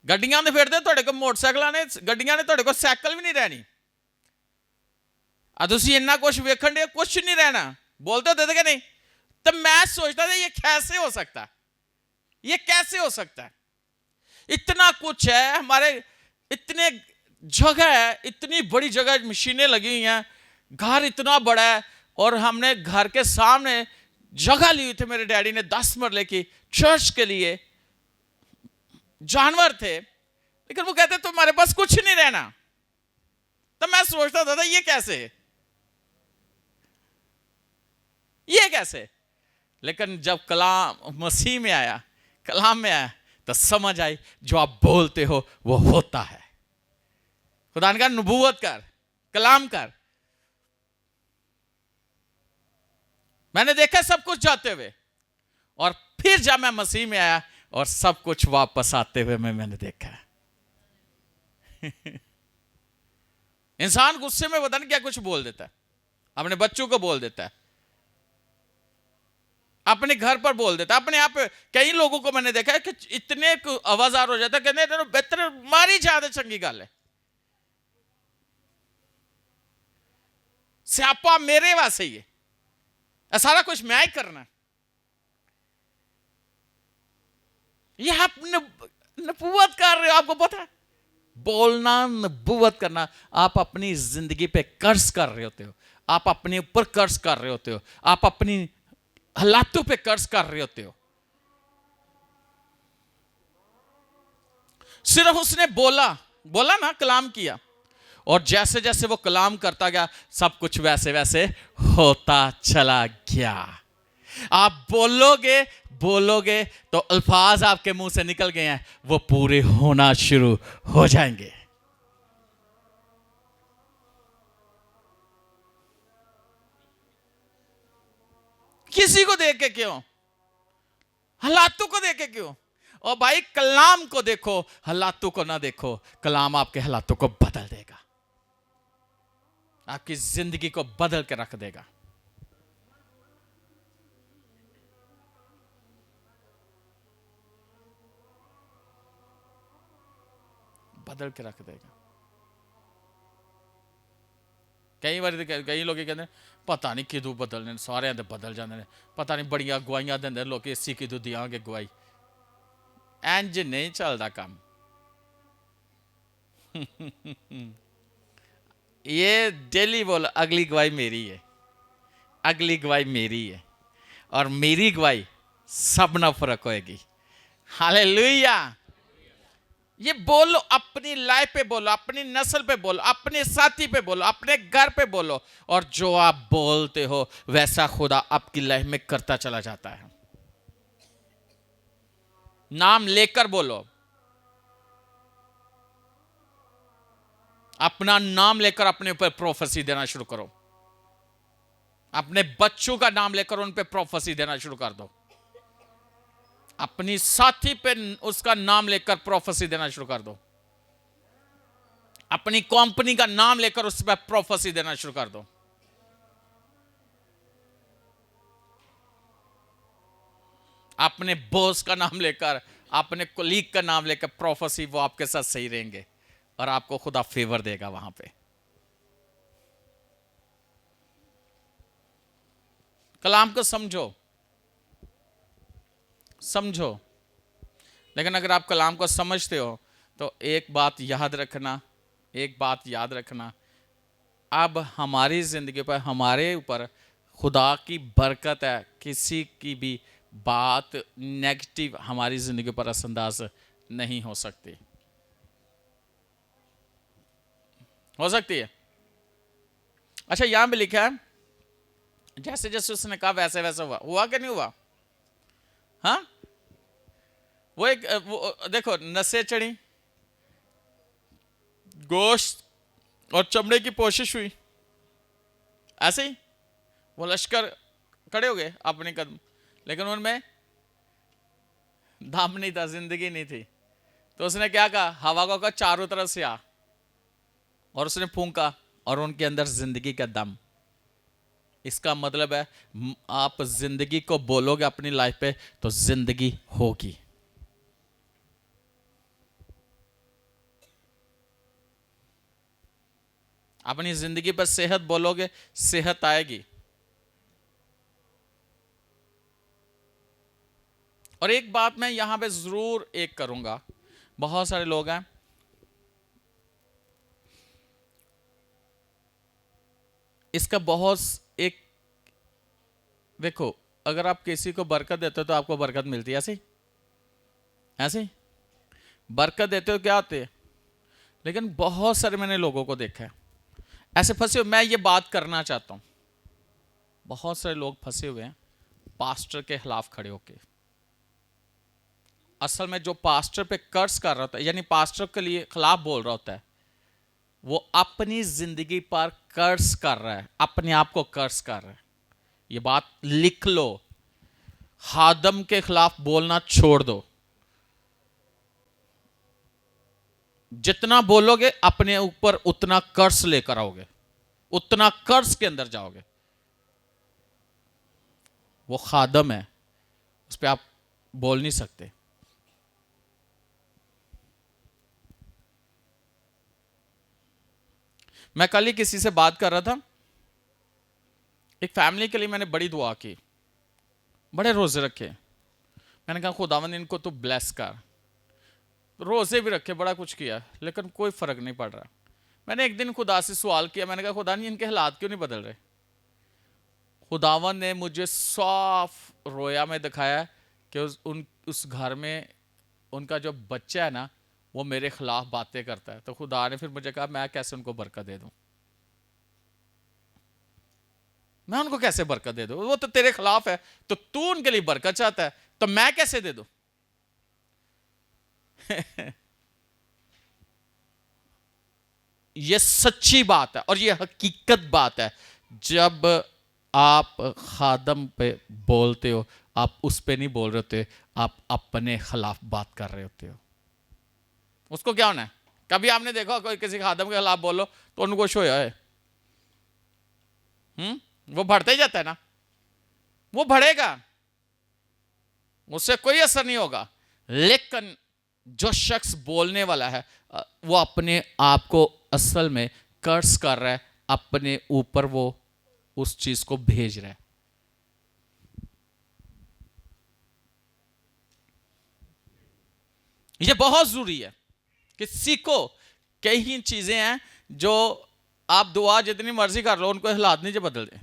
गड्डियां तो फिरदे, थोड़े को मोटरसाइकिल ने, गड्डियां ने थोड़े को साइकिल भी नहीं रहनी। तुम इन्ना कुछ वेखन दे, कुछ नहीं रहना, बोलते होते थे कि नहीं। तो मैं सोचता था ये कैसे हो सकता है, ये कैसे हो सकता है। इतना कुछ है हमारे, इतने जगह है, इतनी बड़ी जगह, मशीनें लगी हुई हैं, घर इतना बड़ा है, और हमने घर के सामने जगह ली हुई थी मेरे डैडी ने 10 मरले की, चर्च के लिए। जानवर थे, लेकिन वो कहते तुम्हारे पास कुछ नहीं रहना। तो मैं सोचता था ये कैसे, ये कैसे। लेकिन जब कलाम मसीह में आया, कलाम में आया, तो समझ आई जो आप बोलते हो वो होता है। खुदा ने कहा नबूवत कर, कलाम कर। मैंने देखा सब कुछ जाते हुए, और फिर जब मैं मसीह में आया और सब कुछ वापस आते हुए मैंने देखा। इंसान गुस्से में पता नहीं क्या कुछ बोल देता है, अपने बच्चों को बोल देता है, अपने घर पर बोल देता है, अपने आप। कई लोगों को मैंने देखा है कि इतने आवाजार हो जाता है, कहते बेहतर मारी ज्यादा चंगी गल है, स्यापा मेरे वास्ते ही है, सारा कुछ मैं ही करना। यह आप नबूवत कर रहे हो, आपको पता है। बोलना, नबूवत करना, आप अपनी जिंदगी पे कर्ज कर रहे होते हो, आप अपने ऊपर कर्ज कर रहे होते हो, आप अपनी हालातों पे कर्ज कर रहे होते हो। सिर्फ उसने बोला ना, कलाम किया, और जैसे जैसे वो कलाम करता गया, सब कुछ वैसे वैसे होता चला गया। आप बोलोगे तो अल्फाज आपके मुंह से निकल गए हैं, वो पूरे होना शुरू हो जाएंगे। किसी को देख के क्यों, हालातों को देख के क्यों। और भाई कलाम को देखो, हालातों को ना देखो। कलाम आपके हालातों को बदल देगा, आपकी जिंदगी को बदल के रख देगा। बदल के रख देगा। कई बार कई लोग कहते हैं पता नहीं किदू बदलने, सारे आते बदल जाते हैं, पता नहीं बड़िया गवाइयां देंगे लोग, इसी किदू दियांगे गवाई। इंज नहीं चलता काम। ये डेली बोल, अगली गवाही मेरी है, अगली गवाही मेरी है, और मेरी गवाही सब ना फर्क होएगी। हालेलुया। ये बोलो, अपनी लाइफ पे बोलो, अपनी नस्ल पे बोलो, अपने साथी पे बोलो, अपने घर पे बोलो, और जो आप बोलते हो वैसा खुदा आपकी लाइफ में करता चला जाता है। नाम लेकर बोलो, अपना नाम लेकर अपने ऊपर प्रोफेसी देना शुरू करो। अपने बच्चों का नाम लेकर उन पे प्रोफेसी देना शुरू कर दो। अपनी साथी पे उसका नाम लेकर प्रोफेसी देना शुरू कर दो। अपनी कंपनी का नाम लेकर उस पर प्रोफेसी देना शुरू कर दो। अपने बॉस का नाम लेकर, अपने कोलीग का नाम लेकर प्रोफेसी, वो आपके साथ सही रहेंगे और आपको खुदा फेवर देगा वहां पे। कलाम को समझो, समझो। लेकिन अगर आप कलाम को समझते हो तो एक बात याद रखना, एक बात याद रखना, अब हमारी जिंदगी पर, हमारे ऊपर खुदा की बरकत है। किसी की भी बात नेगेटिव हमारी जिंदगी पर असरअंदाज नहीं हो सकती। हो सकती है। अच्छा, यहां पे लिखा है जैसे जैसे उसने कहा वैसे वैसे हुआ। हुआ कि नहीं हुआ? हाँ, वो एक वो देखो, नसें चढ़ी, गोश्त और चमड़े की पोशिश हुई, ऐसे ही वो लश्कर खड़े हो गए अपने कदम, लेकिन उनमें दम नहीं था, जिंदगी नहीं थी। तो उसने क्या कहा? हवा को कहा चारों तरफ से आ, और उसने फूंका और उनके अंदर जिंदगी का दम। इसका मतलब है आप जिंदगी को बोलोगे अपनी लाइफ पे तो जिंदगी होगी। अपनी जिंदगी पर सेहत बोलोगे, सेहत आएगी। और एक बात मैं यहां पे जरूर एक करूंगा, बहुत सारे लोग हैं इसका बहुत एक, देखो, अगर आप किसी को बरकत देते हो तो आपको बरकत मिलती है, ऐसे ऐसे बरकत देते हो क्या होते है। लेकिन बहुत सारे मैंने लोगों को देखा है ऐसे फंसे हुए। मैं ये बात करना चाहता हूं, बहुत सारे लोग फंसे हुए हैं पास्टर के खिलाफ खड़े होके। असल में जो पास्टर पे कर्ज कर रहा होता है, यानी पास्टर के लिए खिलाफ बोल रहा होता है, वो अपनी जिंदगी पर कर्ज कर रहा है, अपने आप को कर्ज कर रहा है। ये बात लिख लो, हादम के खिलाफ बोलना छोड़ दो। जितना बोलोगे अपने ऊपर उतना कर्ज लेकर आओगे, उतना कर्ज के अंदर जाओगे। वो खादम है, उस पर आप बोल नहीं सकते। मैं कल ही किसी से बात कर रहा था, एक फैमिली के लिए मैंने बड़ी दुआ की, बड़े रोजे रखे। मैंने कहा खुदावंद इनको तो ब्लेस कर। रोजे भी रखे, बड़ा कुछ किया, लेकिन कोई फर्क नहीं पड़ रहा। मैंने एक दिन खुदा से सवाल किया, मैंने कहा खुदा नहीं, इनके हालात क्यों नहीं बदल रहे? खुदावन ने मुझे साफ रोया में दिखाया कि उस घर में उनका जो बच्चा है ना, वो मेरे खिलाफ बातें करता है। तो खुदा ने फिर मुझे कहा मैं कैसे उनको बरकत दे दूं? मैं उनको कैसे बरकत दे दूं? वो तो तेरे खिलाफ है, तो तू उनके लिए बरकत चाहता है, तो मैं कैसे दे दूं? ये सच्ची बात है और ये हकीकत बात है। जब आप खादम पे बोलते हो, आप उस पे नहीं बोल रहे होते, आप अपने खिलाफ बात कर रहे होते हो। उसको क्या होना है? कभी आपने देखा कोई किसी खादम के खिलाफ बोलो तो उनको खुश होया है? वो बढ़ते ही जाता है ना, वो बढ़ेगा, उससे कोई असर नहीं होगा। लेकिन जो शख्स बोलने वाला है वो अपने आप को असल में कर्स कर रहा है, अपने ऊपर वो उस चीज को भेज रहा है। ये बहुत जरूरी है कि सीखो। कई चीजें हैं जो आप दुआ जितनी मर्जी कर लो, उनको हालात नहीं बदल दे,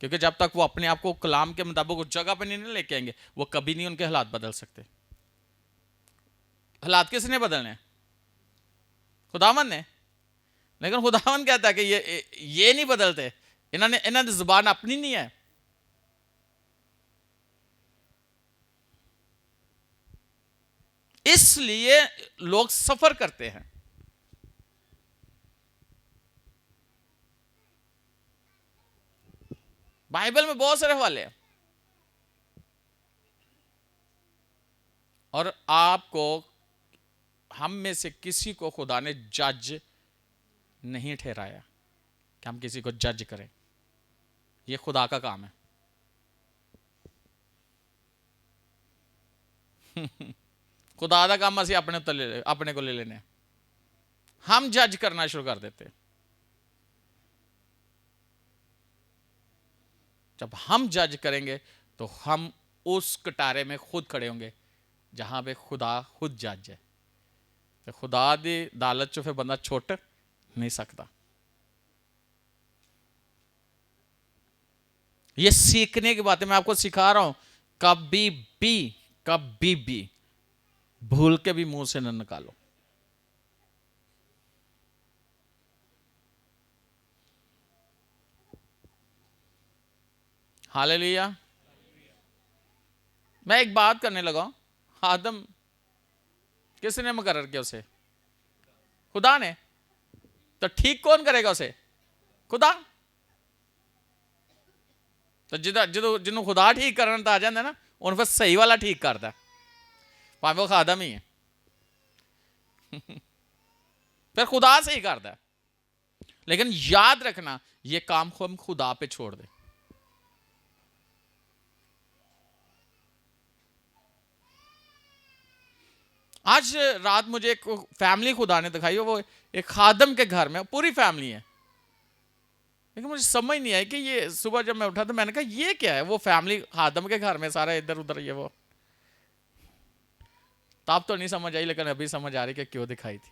क्योंकि जब तक वो अपने आप को कलाम के मुताबिक उस जगह पे नहीं लेके आएंगे, वो कभी नहीं उनके हालात बदल सकते। हालात किसने बदलने? खुदावन ने। लेकिन खुदावन कहता है कि ये नहीं बदलते, इन्होंने जुबान अपनी नहीं है। इसलिए लोग सफर करते हैं। बाइबल में बहुत सारे हवाले हैं, और आपको, हम में से किसी को खुदा ने जज नहीं ठहराया कि हम किसी को जज करें। यह खुदा का काम है। खुदा का काम असी अपने उत्ते अपने को ले लेने। हम जज करना शुरू कर देते। जब हम जज करेंगे तो हम उस कटारे में खुद खड़े होंगे जहां पे खुदा खुद जज है। तो खुदा दी अदालत चो फिर बंदा छुट नहीं सकता। ये सीखने की बातें मैं आपको सिखा रहा हूं। कभी भी भूल के भी मुंह से न निकालो। हालेलुया। मैं एक बात करने लगा। आदम किसने मुकर्रर किया उसे? खुदा ने। तो ठीक कौन करेगा उसे? खुदा। तो जिन्हों खुदा ठीक करना तो आ जाता ना, उन फिर सही वाला ठीक करता, भावे वो आदम ही है। फिर खुदा सही करता है। लेकिन याद रखना, ये काम को हम खुदा पे छोड़ दें। आज रात मुझे एक फैमिली खुदा ने दिखाई, वो एक खादम के घर में पूरी फैमिली है। लेकिन मुझे समझ नहीं आई कि ये, सुबह जब मैं उठा तो मैंने कहा ये क्या है? वो फैमिली खादम के घर में, सारा इधर उधर ये वो। तब तो नहीं समझ आई, लेकिन अभी समझ आ रही कि क्यों दिखाई थी।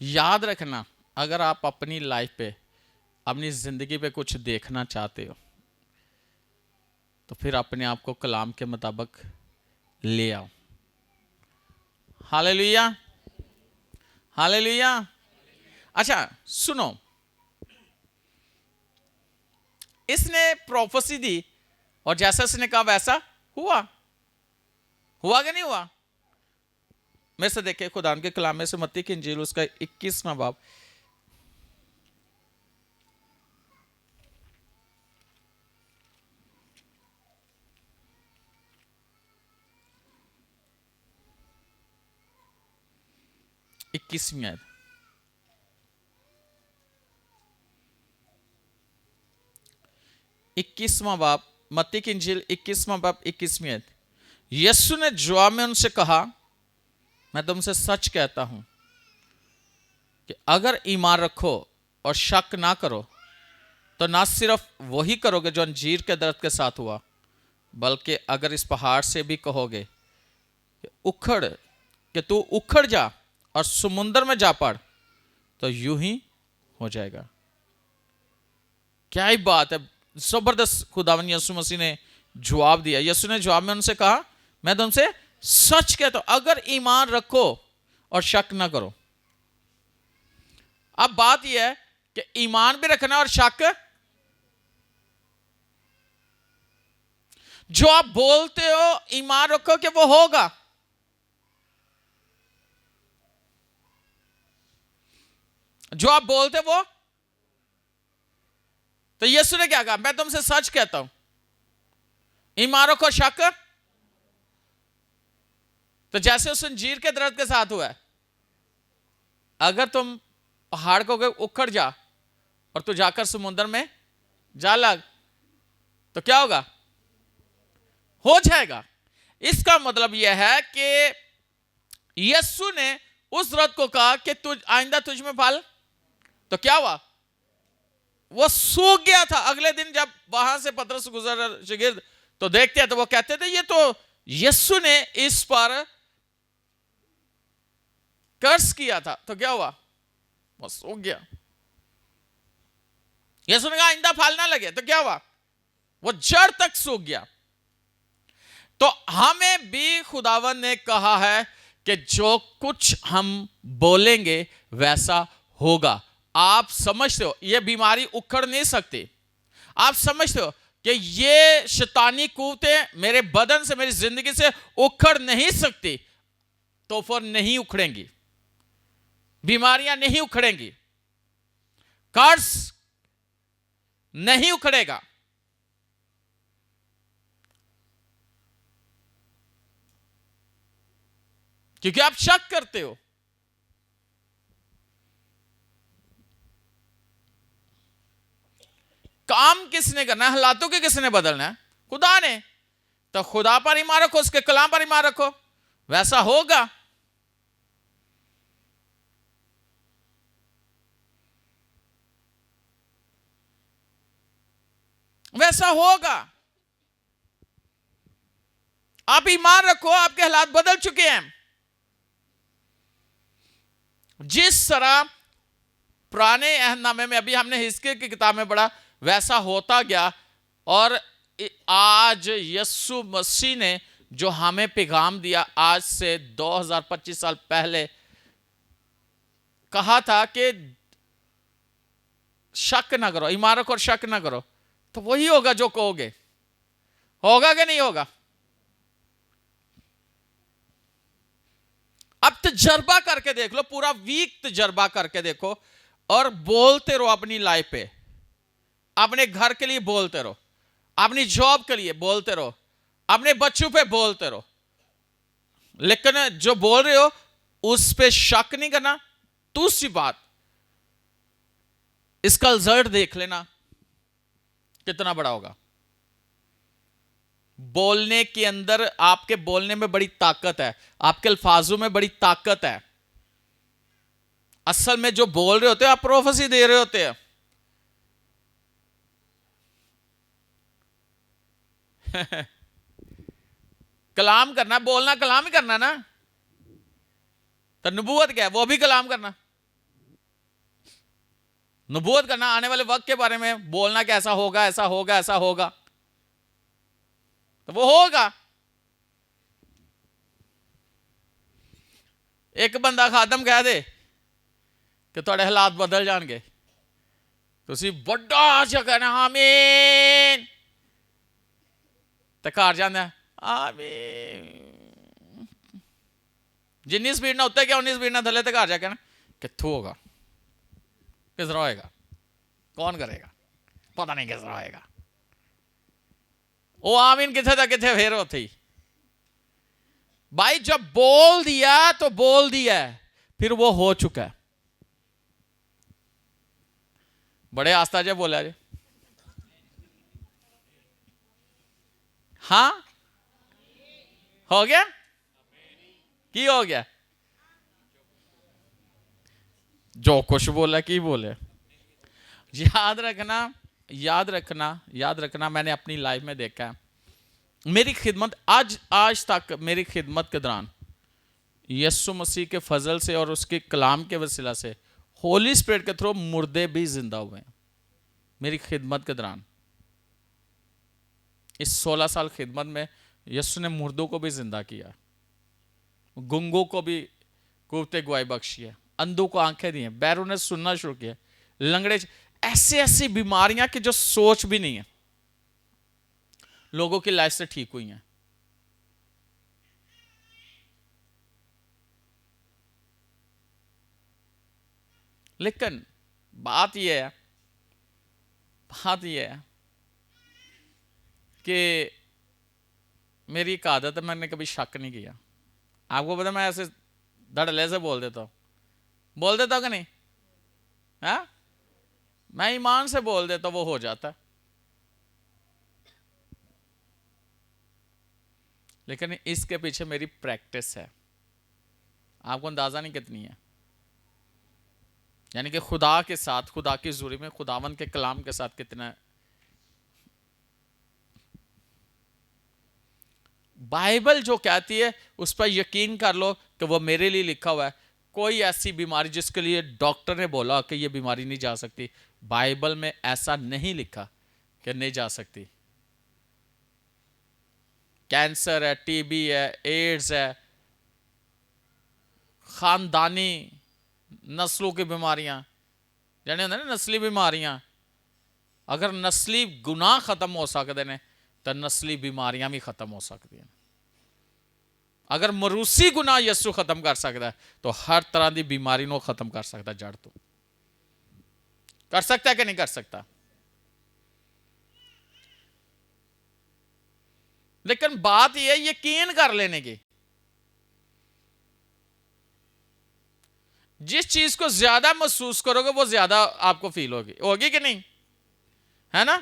याद रखना, अगर आप अपनी लाइफ पे, अपनी जिंदगी पे कुछ देखना चाहते हो तो फिर अपने आप को कलाम के मुताबिक ले आओ। Hallelujah, hallelujah. अच्छा सुनो, इसने प्रोफेसी दी और जैसा इसने कहा वैसा हुआ। हुआ कि नहीं हुआ? मेरे से देखे खुदा के कलाम में से मत्ती की इंजील उसका 21वां बाब, इक्कीसवीं आयत। 21वां बाब, मत्ती की इंजील 21वां बाब 21वीं आयत। यीशु ने जवाब में उनसे कहा, मैं तुमसे सच कहता हूं कि अगर ईमान रखो और शक ना करो तो ना सिर्फ वही करोगे जो अंजीर के दरख्त के साथ हुआ, बल्कि अगर इस पहाड़ से भी कहोगे कि तू उखड़ जा और समुद्र में जा पड़, तो यूं ही हो जाएगा। क्या ही बात है, जबरदस्त खुदावन यीशु मसीह ने जवाब दिया। यीशु ने जवाब में उनसे कहा, मैं तुमसे सच कहता हूं, अगर ईमान रखो और शक ना करो। अब बात यह है कि ईमान भी रखना और शक, जो आप बोलते हो ईमान रखो कि वो होगा, जो आप बोलते वो। तो यीशु ने क्या कहा, मैं तुमसे सच कहता हूं, ईमानों को शक, तो जैसे उस अंजीर के दरख्त के साथ हुआ है, अगर तुम पहाड़ को उखड़ जा और तू जाकर समुद्र में जा लग, तो क्या होगा, हो जाएगा। इसका मतलब यह है कि यीशु ने उस दरख्त को कहा कि तुझ आइंदा तुझ में फल, तो क्या हुआ, वो सूख गया था। अगले दिन जब वहां से पतरस गुजर शागिर्द तो देखते हैं, तो वो कहते थे ये तो यीशु ने इस पर कर्ज किया था, तो क्या हुआ, वो सूख गया। यीशु ने कहा आइंदा फल ना लगे, तो क्या हुआ, वो जड़ तक सूख गया। तो हमें भी खुदावन ने कहा है कि जो कुछ हम बोलेंगे वैसा होगा। आप समझते हो ये बीमारी उखड़ नहीं सकती, आप समझते हो कि ये शैतानी कुव्वतें मेरे बदन से, मेरी जिंदगी से उखड़ नहीं सकती, तो फिर नहीं उखड़ेंगी, बीमारियां नहीं उखड़ेंगी, कर्ज नहीं उखड़ेगा। क्योंकि आप शक करते हो। काम किसने करना है, हालातों के किसने बदलना है, खुदा ने। तो खुदा पर ईमान रखो, उसके कलाम पर ईमान रखो, वैसा होगा। वैसा होगा। आप ईमान रखो, आपके हालात बदल चुके हैं। जिस तरह पुराने अहदनामे में, अभी हमने हिजकिय्याह की किताब में पढ़ा, वैसा होता गया। और आज यीशु मसीह ने जो हमें पैगाम दिया, आज से 2025 साल पहले कहा था कि शक ना करो, ईमान रखो और शक ना करो, तो वही होगा जो कहोगे। होगा कि नहीं होगा? अब तजर्बा करके देख लो, पूरा वीक तजर्बा करके देखो, और बोलते रहो अपनी लाइफ पे, अपने घर के लिए बोलते रहो, अपनी जॉब के लिए बोलते रहो, अपने बच्चों पे बोलते रहो, लेकिन जो बोल रहे हो उस पे शक नहीं करना। दूसरी बात, इसका रिजल्ट देख लेना कितना बड़ा होगा। बोलने के अंदर, आपके बोलने में बड़ी ताकत है, आपके अल्फाजों में बड़ी ताकत है। असल में जो बोल रहे होते हैं, आप प्रोफेसी दे रहे होते हैं। कलाम करना, बोलना कलाम ही करना ना, तो नबूवत क्या है, वो भी कलाम करना। नबूवत करना आने वाले वक्त के बारे में, बोलना कि ऐसा होगा, ऐसा होगा, ऐसा होगा, तो वो होगा। एक बंदा खादम कह दे कि थोड़े हालात बदल जाएंगे, तुसी बड़ा अच्छा कहना आमीन, तो घर जाना आमीन। जिन्नी स्पीड ना उत्ते क्या, उन्नी स्पीड ना थले, तो घर जाके ना कित्थों होगा, किस तरह होएगा, कौन करेगा, पता नहीं किस तरह होएगा। वो आमीन किथे था किथे, फिर उथे ही। भाई जब बोल दिया तो बोल दिया है, फिर वो हो चुका है। बड़े आस्था जे बोला जे, हाँ हो गया, की हो गया, जो कुछ बोला की बोले। याद रखना, याद रखना, याद रखना, मैंने अपनी लाइफ में देखा है, मेरी खिदमत आज तक, मेरी खिदमत के दौरान यीशु मसीह के फजल से और उसके कलाम के वसीला से, होली स्पिरिट के थ्रू मुर्दे भी जिंदा हुए हैं मेरी खिदमत के दौरान। इस 16 साल खिदमत में यीशु ने मुर्दों को भी जिंदा किया, गुंगों को भी कुर्ते गुआई बख्शी है, अंधों को आंखें दी हैं, बैरों ने सुनना शुरू किया, लंगड़े, ऐसी ऐसी बीमारियां कि जो सोच भी नहीं है लोगों की लाइफ से ठीक हुई हैं। लेकिन बात यह है, बात यह है कि मेरी एक आदत है, मैंने कभी शक नहीं किया। आपको पता, मैं ऐसे धड़ल्ले से बोल देता हूँ कि नहीं? हाँ, मैं ईमान से बोल देता हूँ, वो हो जाता है। लेकिन इसके पीछे मेरी प्रैक्टिस है, आपको अंदाजा नहीं कितनी है। यानी कि खुदा के साथ, खुदा की ज़रूरी में, खुदावन के कलाम के साथ कितना। बाइबल जो कहती है उस पर यकीन कर लो कि वो मेरे लिए लिखा हुआ है। कोई ऐसी बीमारी जिसके लिए डॉक्टर ने बोला कि ये बीमारी नहीं जा सकती, बाइबल में ऐसा नहीं लिखा कि नहीं जा सकती। कैंसर है, टीबी है, एड्स है, खानदानी नस्लों की बीमारियां, जाने होंगे ना नस्ली बीमारियां। अगर नस्ली गुनाह खत्म हो सकते हैं तो नस्ली बीमारियां भी खत्म हो सकती हैं। अगर मरूसी गुनाह यसु खत्म कर सकता है तो हर तरह की बीमारी को खत्म कर सकता है, जड़ तो कर सकता है कि नहीं कर सकता। लेकिन बात यह है यकीन कर लेने की। जिस चीज को ज्यादा महसूस करोगे वो ज्यादा आपको फील होगी कि नहीं, है ना?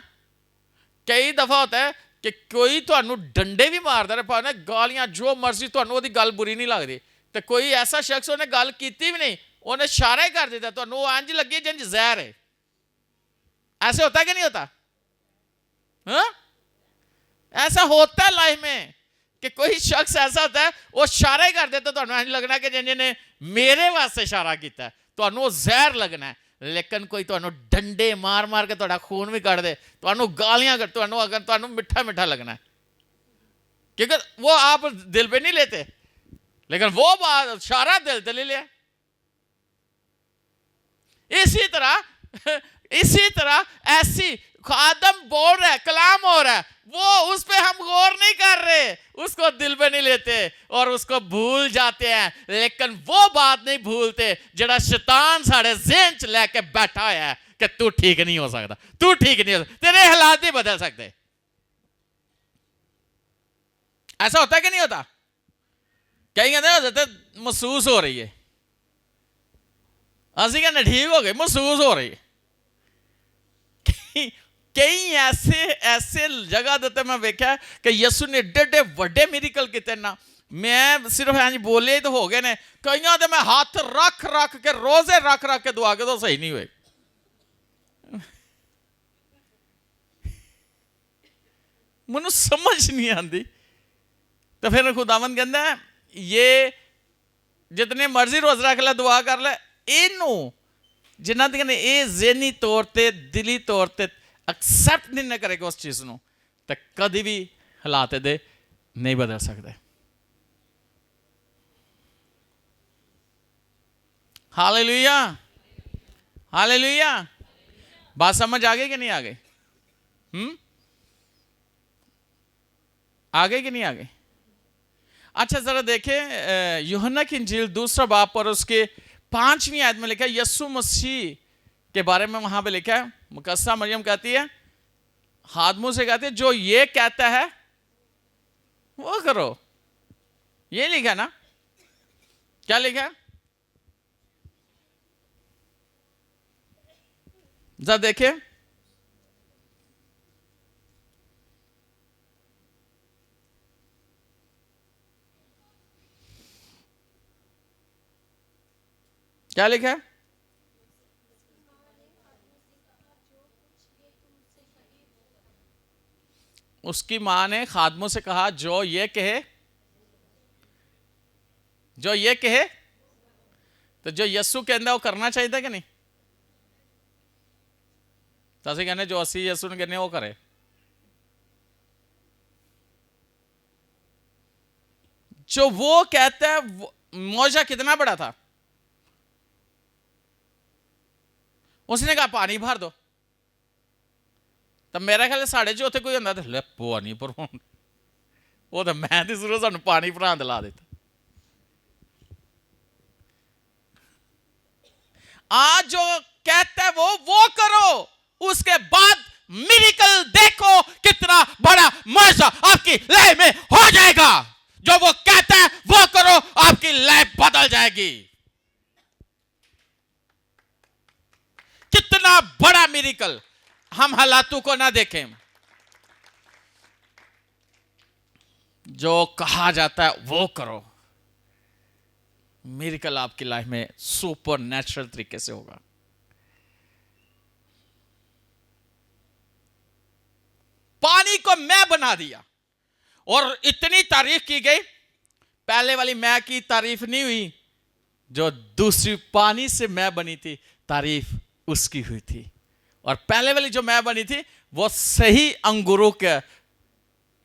कई दफा होता है कि कोई तुहानू डंडे भी मारदा रहे, पाने गालियां जो मर्जी, तुहानू ओदी गल बुरी नहीं लगती, तो कोई ऐसा शख्स उन्हें गल की भी नहीं, उन्हें इशारा ही कर देता, तुहानू इंज लगे जिंज जहर है। ऐसे होता है कि नहीं होता? हाँ, ऐसा होता है लाइफ में कि कोई शख्स ऐसा होता है वो इशारा ही कर देता, तुहानू इंज लगना कि जिंज ने मेरे वास्ते इशारा किया, तुहानू जहर लगना है। लेकिन कोई तुहानू डंडे मार मार के तुहाडा खून भी कढ़ दे, तुहानू गालियां कर, तुहानू अगर तुहानू मिठा मिठा लगना है, क्योंकि वो आप दिल पे नहीं लेते, लेकिन वो बात इशारा दिल पे ले लिया। इसी तरह ऐसी आदम बोल रहा है, कलाम हो रहा है, वो उस पे हम गौर नहीं कर रहे, उसको दिल पे नहीं लेते और उसको भूल जाते हैं। लेकिन वो बात नहीं भूलते जड़ा शैतान साढ़े ज़हन च लेके बैठा है कि तू ठीक नहीं हो सकता, तू ठीक नहीं हो सकता, तेरे हालात नहीं बदल सकते। ऐसा होता है कि नहीं होता? कहीं कहते हैं महसूस हो रही है, असि कहते ठीक हो गए, महसूस हो रही है। कई ऐसे जगह देते मैं वेख्या कि यसु ने एडे एडे वड्डे मिरेकल किते ना, मैं सिर्फ इंज बोले तो हो गए ने, कई तो मैं हाथ रख रख के, रोजे रख रख के दुआ के तो सही नहीं हुए। मैनू समझ नहीं आती। तो फिर खुदावन कहता है ये जितने मर्जी रोज रख ले, दुआ कर ले, इनू जिन्ना ने ये ज़हनी तौर पर, दिली तौर पर एक्सेप्ट नहीं करेगा उस चीज़ को, तो कभी भी हालात दे नहीं बदल सकते। Hallelujah, hallelujah. बात समझ आ गई कि नहीं आ गई? आ गई कि नहीं आ गई? अच्छा, जरा देखें यूहन्ना की इंजील दूसरा बाब और उसके 5वीं आयत में लिखा है, यीशु मसीह के बारे में वहां पे लिखा है, मुकस्सा मरियम कहती है, हाथ मुंह से कहती है, जो ये कहता है वो करो। ये लिखा ना, क्या लिखा? जरा देखे, क्या लिखा है? उसकी मां ने खादमों से कहा, जो ये कहे, जो ये कहे। तो जो यस्सु कहता वो करना चाहिए कि नहीं? तो असं कहने जो असी यस्सु ने कहने वो करे। जो वो कहता है, मौजा कितना बड़ा था, उसने कहा पानी भर दो। तो मेरा ख्याल साढ़े जो उत्थे कोई होंदा तो पानी भरवा, वो तो मैं तो जरूर सानू पानी भरा दिला देता। आज जो कहता है वो करो, उसके बाद मिरेकल देखो कितना बड़ा मौजा आपकी लाइफ में हो जाएगा। जो वो कहता है वो करो, आपकी लाइफ बदल जाएगी। कितना बड़ा मिरेकल। हम हालातों को ना देखें, जो कहा जाता है वो करो। मिरेकल आपकी लाइफ में सुपर नेचुरल तरीके से होगा। पानी को मैं बना दिया और इतनी तारीफ की गई। पहले वाली मैं की तारीफ नहीं हुई, जो दूसरी पानी से मैं बनी थी तारीफ उसकी हुई थी। और पहले वाली जो मैं बनी थी वो सही अंगूरों का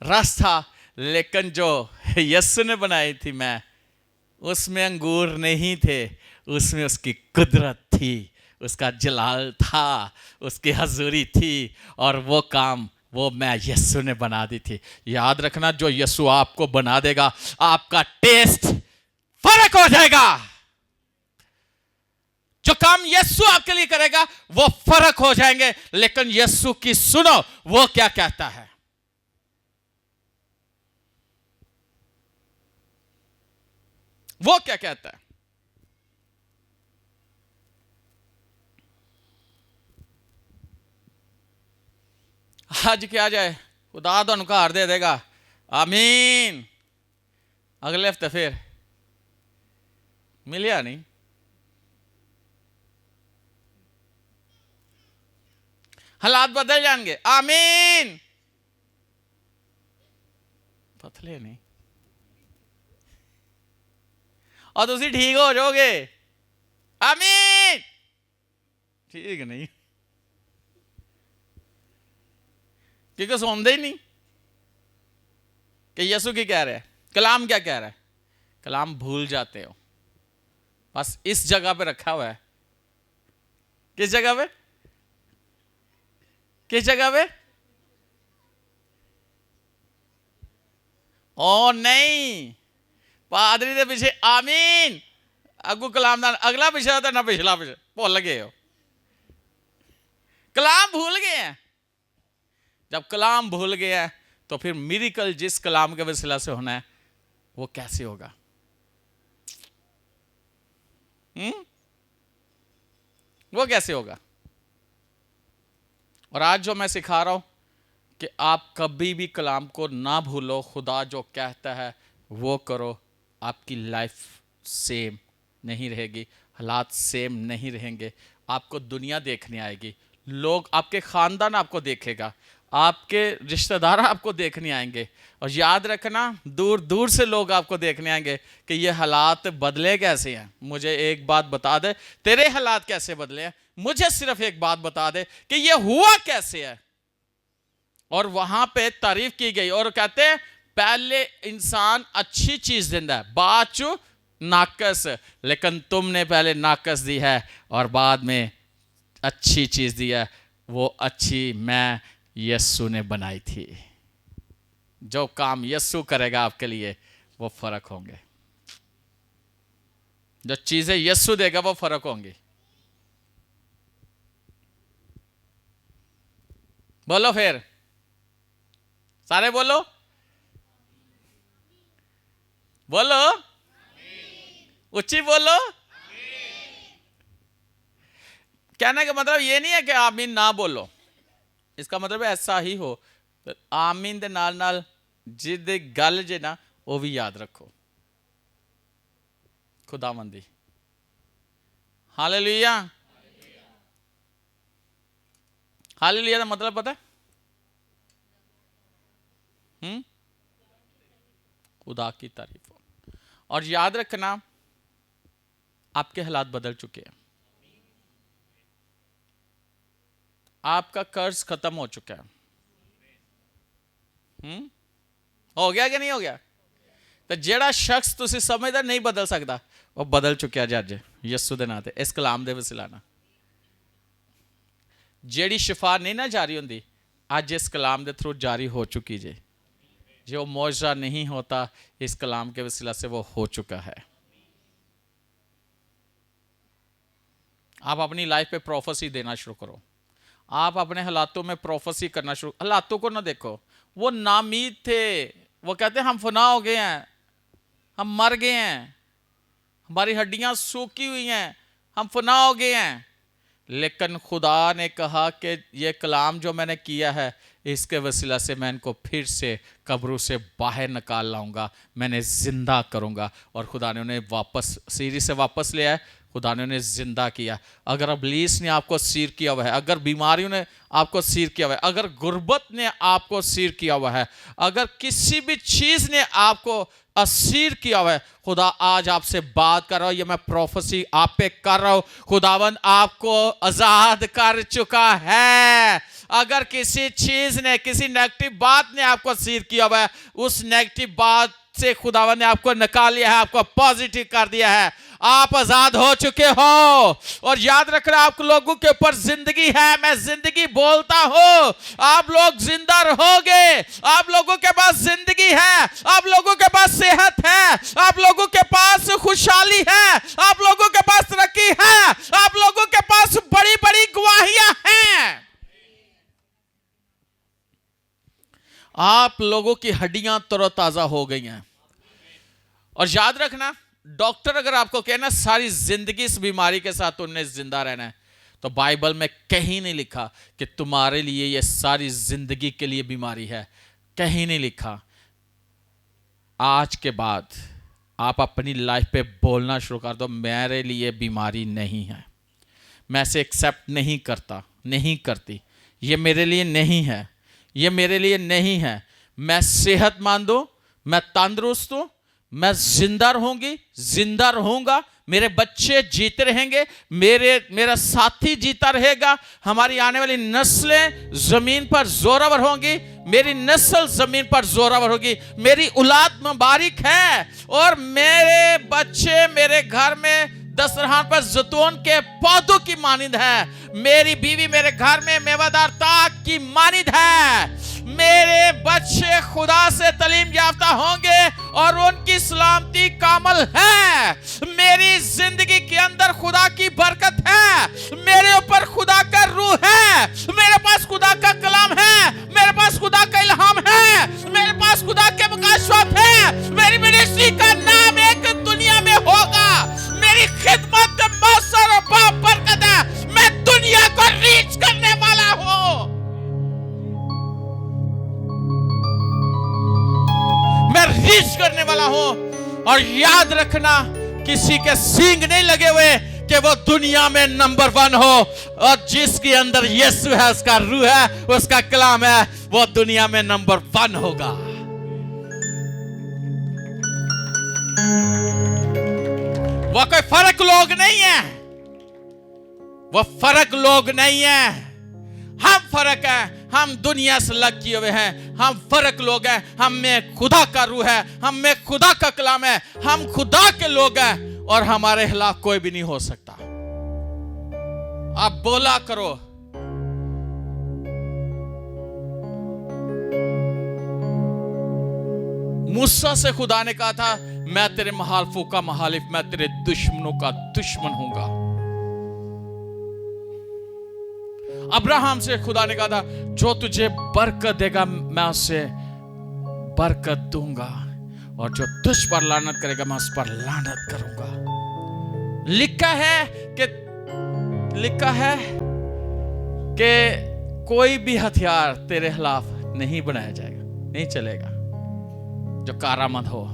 रस था, लेकिन जो यीशु ने बनाई थी मैं, उसमें अंगूर नहीं थे, उसमें उसकी कुदरत थी, उसका जलाल था, उसकी हजूरी थी। और वो काम वो मैं यीशु ने बना दी थी। याद रखना, जो यीशु आपको बना देगा, आपका टेस्ट फर्क हो जाएगा। जो काम यीशु आपके लिए करेगा वो फर्क हो जाएंगे। लेकिन यीशु की सुनो, वो क्या कहता है। वो क्या कहता है। आज क्या जाए, खुदा तो अनुकार दे देगा। आमीन। अगले हफ्ते फिर मिलिया नहीं, हालात बदल जाएंगे। आमीन। पतले नहीं और तुम ठीक हो जाओगे। आमीन। ठीक नहीं, क्योंकि सुनते ही नहीं कि यीशु की कह रहे हैं, कलाम क्या कह रहा है। कलाम भूल जाते हो, बस इस जगह पे रखा हुआ है। किस जगह पे, किस जगह पे। ओ नहीं, पादरी दे पीछे आमीन, अगू कलाम दा अगला पिछला होता ना पिछला पिछला, भूल गए हो। कलाम भूल गए हैं। जब कलाम भूल गया है तो फिर मिरेकल जिस कलाम के वसीला से होना है वो कैसे होगा। वो कैसे होगा। और आज जो मैं सिखा रहा हूं कि आप कभी भी कलाम को ना भूलो। खुदा जो कहता है वो करो। आपकी लाइफ सेम नहीं रहेगी, हालात सेम नहीं रहेंगे। आपको दुनिया देखने आएगी, लोग, आपके खानदान आपको देखेगा, आपके रिश्तेदार आपको देखने आएंगे। और याद रखना, दूर दूर से लोग आपको देखने आएंगे कि ये हालात बदले कैसे हैं। मुझे एक बात बता दे, तेरे हालात कैसे बदले हैं। मुझे सिर्फ एक बात बता दे कि ये हुआ कैसे है। और वहां पे तारीफ की गई और कहते हैं पहले इंसान अच्छी चीज देता है, बाद चू नाकस, लेकिन तुमने पहले नाकस दी है और बाद में अच्छी चीज दी है। वो अच्छी मैं यीशु ने बनाई थी। जो काम यीशु करेगा आपके लिए वो फर्क होंगे। जो चीजें यीशु देगा वो फर्क होंगी। बोलो फिर, सारे बोलो, बोलो, ऊंची बोलो। कहने का मतलब ये नहीं है कि आमीन ना बोलो, इसका मतलब ऐसा ही हो। तो आमीन दे नाल नाल जिद गल जे ना वो भी याद रखो। खुदावंदी। हालेलुया। हालेलुया का मतलब पता है? खुदा की तारीफ हो। और याद रखना, आपके हालात बदल चुके हैं। आपका कर्ज खत्म हो चुका है। हो गया कि नहीं हो गया। तो जेड़ा शख्स तुसी समझदा नहीं बदल सकता वो बदल चुका है अज यीशु दे नाम ते, इस कलाम दे वसीला नाल। जेड़ी शिफा नहीं ना जारी होंदी अज इस कलाम के थ्रू जारी हो चुकी जे। जो मौजा नहीं होता इस कलाम के वसीला से वो हो चुका है। आप अपनी लाइफ पे प्रोफेसी देना शुरू करो। आप अपने हालातों में प्रोफेसी करना शुरू, हालातों को ना देखो। वो नामीद थे, वो कहते हैं हम फना हो गए हैं, हम मर गए हैं, हमारी हड्डियां सूखी हुई हैं, हम फना हो गए हैं। लेकिन खुदा ने कहा कि ये कलाम जो मैंने किया है, इसके वसीला से मैं इनको फिर से कब्रों से बाहर निकाल लाऊंगा, मैंने जिंदा करूंगा। और खुदा ने उन्हें वापस सीरी से वापस ले आए, खुदा ने उन्हें जिंदा किया। अगर इब्लीस ने आपको सीर किया हुआ है, अगर बीमारियों ने आपको सीर किया हुआ है, अगर गुर्बत ने आपको सीर किया हुआ है, अगर किसी भी चीज ने आपको असीर किया हुआ है, खुदा आज आपसे बात कर रहा हूं, ये मैं प्रोफेसी आप पे कर रहा हूं, खुदावंद आपको आजाद कर चुका है। अगर किसी चीज ने, किसी नेगेटिव बात ने आपको असीर किया हुआ है, उस नेगेटिव बात से खुदावंद ने आपको निकाल लिया है, आपको पॉजिटिव कर दिया है, आप आजाद हो चुके हो। और याद रखना, आप लोगों के ऊपर जिंदगी है, मैं जिंदगी बोलता हूं, आप लोग जिंदा रहोगे, आप लोगों के पास जिंदगी है, आप लोगों के पास सेहत है, आप लोगों के पास खुशहाली है, आप लोगों के पास तरक्की है, आप लोगों के पास बड़ी बड़ी गवाहियां हैं। आप लोगों की हड्डियां तरोताजा हो गई हैं। और याद रखना, डॉक्टर अगर आपको कहना सारी जिंदगी इस बीमारी के साथ उन्हें जिंदा रहना है, तो बाइबल में कहीं नहीं लिखा कि तुम्हारे लिए ये सारी जिंदगी के लिए बीमारी है, कहीं नहीं लिखा। आज के बाद आप अपनी लाइफ पे बोलना शुरू कर दो, मेरे लिए बीमारी नहीं है, मैं इसे एक्सेप्ट नहीं करता, नहीं करती, ये मेरे लिए नहीं है, ये मेरे लिए नहीं है। मैं सेहतमंद हूं, मैं तंदुरुस्त हूं, मैं जिंदा रहूंगी, जिंदा रहूंगा, मेरे बच्चे जीते रहेंगे, मेरा साथी जीता रहेगा, हमारी आने वाली नस्लें जमीन पर जोरावर होंगी, मेरी नस्ल जमीन पर जोरावर होगी, मेरी औलाद मुबारक है। और मेरे बच्चे मेरे घर में दस्तरखान पर जैतून के पौधों की मानिंद है, मेरी बीवी मेरे घर में मेवादार ताक की मानिंद है, मेरे बच्चे खुदा से तालीम याफ्ता होंगे और उनकी सलामती कामल है, मेरी जिंदगी के अंदर खुदा की बरकत है, मेरे ऊपर खुदा का रूह है, मेरे पास खुदा का कलाम है, मेरे पास खुदा का इल्हाम है, मेरे पास खुदा के मुकाशफत है, मेरी मिनिस्ट्री का नाम एक दुनिया में होगा, मेरी खिदमत में मौसर और बाप बरकत है, मैं दुनिया को रीच करने वाला हूं, मैं रीच करने वाला हूं। और याद रखना, किसी के सींग नहीं लगे हुए कि वो दुनिया में नंबर 1 हो, और जिसके अंदर यीशु है, उसका रूह है, उसका कलाम है, वो दुनिया में नंबर 1 होगा। वो कोई फर्क लोग नहीं है, वो फर्क लोग नहीं है, हम फर्क है, हम दुनिया से लग किए हुए हैं, हम फर्क लोग हैं, हम में खुदा का रूह है, हम में खुदा का कलाम है, हम खुदा के लोग हैं, और हमारे खिलाफ कोई भी नहीं हो सकता। आप बोला करो, मूसा से खुदा ने कहा था, मैं तेरे महालफों का महालिफ, मैं तेरे दुश्मनों का दुश्मन हूंगा। अब्राहम से खुदा ने कहा था, जो तुझे बरकत देगा मैं उसे बरकत दूंगा, और जो तुझ पर लानत करेगा मैं उस पर लानत करूंगा। लिखा है कि कोई भी हथियार तेरे खिलाफ नहीं बनाया जाएगा, नहीं चलेगा जो कारामद हो।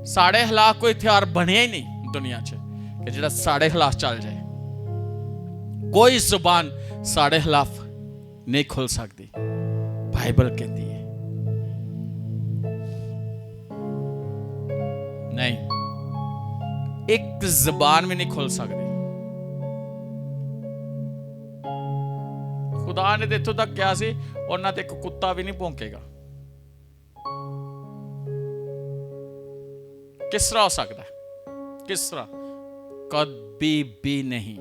साढ़े खिलाफ कोई हथियार बने ही नहीं दुनिया च कि जिहड़ा साढ़े खिलाफ चल जाए। कोई जुबान साढ़े खिलाफ नहीं खुल सकती, बाइबल कहती है। नहीं, एक जुबान भी नहीं खुल सकती। खुदा ने इत्थों तक क्या सी, उन्हां ते एक कुत्ता भी नहीं भौंकेगा। किस तरह हो सकता है? किस तरह? कभी भी नहीं,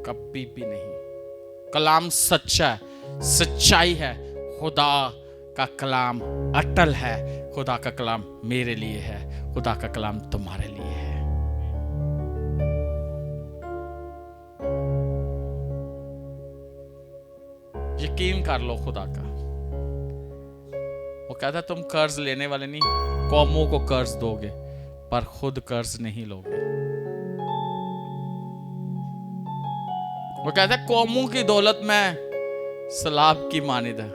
कभी भी नहीं। कलाम सच्चा है, सच्चाई है, खुदा का कलाम अटल है, खुदा का कलाम मेरे लिए है, खुदा का कलाम तुम्हारे लिए है। यकीन कर लो खुदा का। वो कहता तुम कर्ज लेने वाले नहीं, कौमों को कर्ज दोगे पर खुद कर्ज नहीं लोगे। वो कहता है कौमों की दौलत में सलाब की मानिद है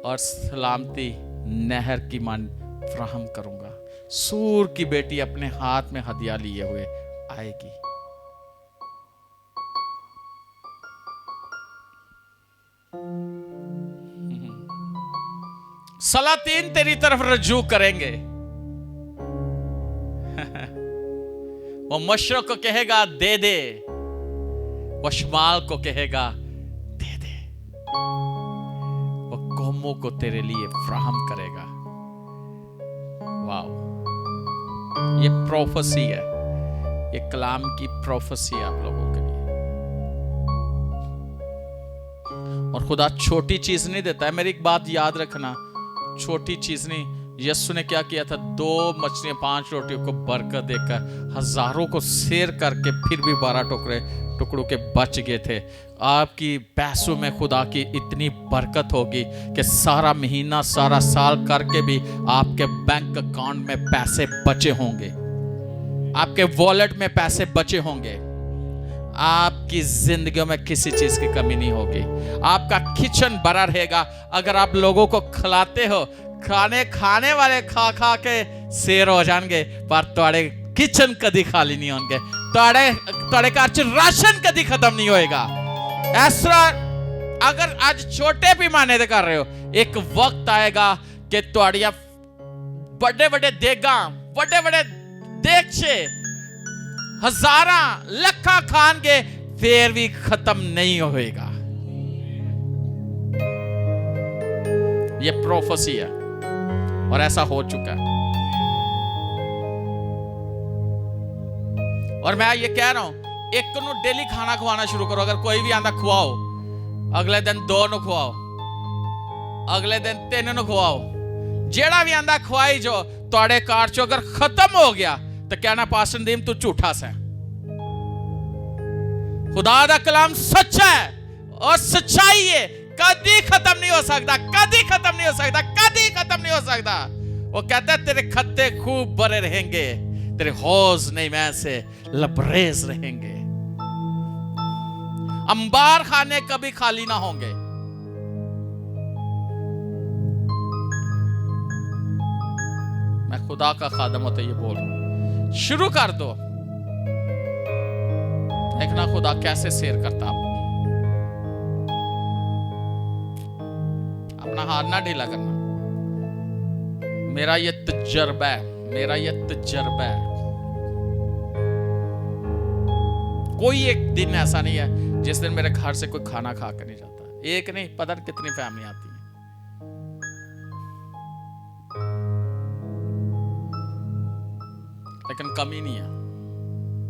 और सलामती नहर की मान फ्राहम करूंगा। सूर की बेटी अपने हाथ में हदिया लिए हुए आएगी। सलातीन तेरी तरफ रजू करेंगे। वो मशरक को कहेगा दे दे, वो शुमाल को कहेगा दे दे। वो कौमों को तेरे लिए फ्राहम करेगा। वाओ, ये प्रोफेसी है, ये कलाम की प्रोफेसी है आप लोगों के लिए। और खुदा छोटी चीज नहीं देता है। मेरी एक बात याद रखना, छोटी चीज नहीं। यीशु ने क्या किया था? 2 मछलियां 5 रोटियों को बरकत देकर हजारों को सेर करके फिर भी 12 टुकड़ों के बच गए थे। आपकी पैसों में खुदा की इतनी बरकत होगी कि सारा महीना सारा साल करके भी आपके बैंक अकाउंट में पैसे बचे होंगे, आपके वॉलेट में पैसे बचे होंगे। आपकी जिंदगी में किसी चीज की कमी नहीं होगी। आपका किचन भरा रहेगा। अगर आप लोगों को खिलाते हो, खाने वाले खा खा के शेर हो जाएंगे पर तुम्हारे किचन कभी खाली नहीं होंगे, तुम्हारे घर च राशन कभी खत्म नहीं होएगा। ऐसा अगर आज छोटे पैमाने से कर रहे हो, एक वक्त आएगा कि तुम्हारिया बड़े बड़े देगा, बड़े बड़े देगचे हजारा लखा खान के फिर भी खत्म नहीं होएगा। ये प्रोफेसी है और ऐसा हो चुका है। और मैं ये कह रहा हूं, एक को डेली खाना खवाना शुरू करो। अगर कोई भी आंदा खुआओ, अगले दिन 2 नु खुआओ, अगले दिन 3 नु खुआओ। जेड़ा भी आंदा खुआई जो तुहाडे कार चो अगर खत्म हो गया तो कहना पास्टर नदीम तू झूठा सा। खुदा दा कलाम सच्चा है और सच्चाई है, कभी खत्म नहीं हो सकता, कभी खत्म नहीं हो सकता, कभी खत्म नहीं हो सकता। वो कहता है तेरे खत्ते खूब भरे रहेंगे, तेरे हौज नहीं में से लबरेज रहेंगे। अंबार खाने कभी खाली ना होंगे। मैं खुदा का खादम होता ये बोल रहा हूं, शुरू कर दो। देखना खुदा कैसे शेयर करता आपको। अपना हाथ ना ढीला करना। मेरा ये तजर्बा है, मेरा ये तजर्बा है। कोई एक दिन ऐसा नहीं है जिस दिन मेरे घर से कोई खाना खा कर नहीं जाता। एक नहीं, पता नहीं कितनी फैमिली आती है। लेकिन कमी नहीं है।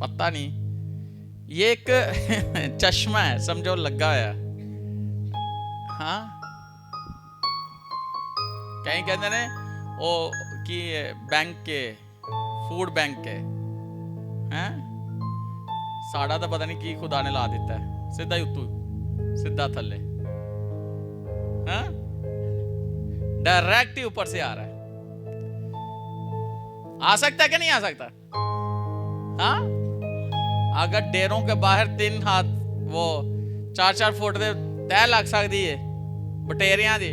पता नहीं, ये एक चश्मा है समझो लगा है। हाँ, कहीं कहते ने वो कि बैंक के, फूड बैंक के हैं, साड़ा तो पता नहीं की खुदा ने ला देता है, सीधा ही उतू सीधा थल्ले, हाँ डायरेक्ट ही ऊपर से आ रहा है। आ सकता है कि नहीं आ सकता? हाँ, अगर डेरों के बाहर 3 हाथ वो 4-4 फुट दे तय लग सकती है बटेरियां दी,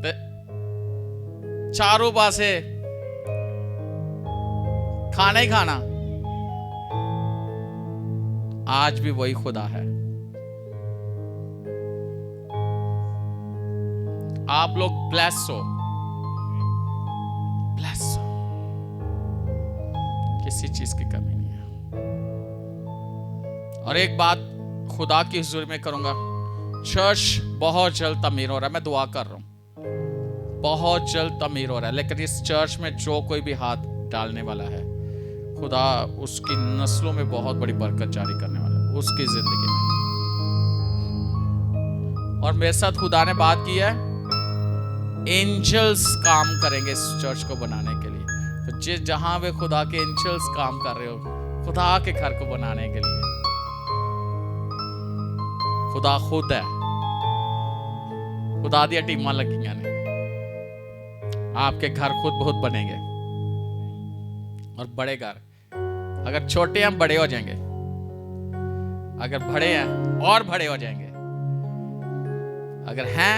ते चारों पासे खाना ही खाना। आज भी वही खुदा है। आप लोग ब्लेस हो, ब्लेस हो, किसी चीज की कमी नहीं है। और एक बात खुदा की हुजूर में करूंगा, चर्च बहुत जल्द तमीर हो रहा है। मैं दुआ कर रहा हूं, बहुत जल्द तमीर हो रहा है। लेकिन इस चर्च में जो कोई भी हाथ डालने वाला है, खुदा उसकी नस्लों में बहुत बड़ी बरकत जारी करने वाला है, उसकी जिंदगी में। और मेरे साथ खुदा ने बात की है, एंजल्स काम करेंगे इस चर्च को बनाने के लिए। तो जहां वे खुदा के एंजल्स काम कर रहे हो खुदा के घर को बनाने के लिए, खुदा खुद है खुदा दिया टीमां लगियां ने, आपके घर खुद बहुत बनेंगे और बड़े घर। अगर छोटे हैं बड़े हो जाएंगे, अगर बड़े हैं और बड़े हो जाएंगे, अगर हैं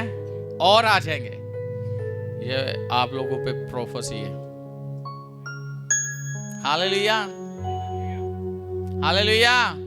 और आ जाएंगे। ये आप लोगों पे प्रोफेसी है। Hallelujah, hallelujah.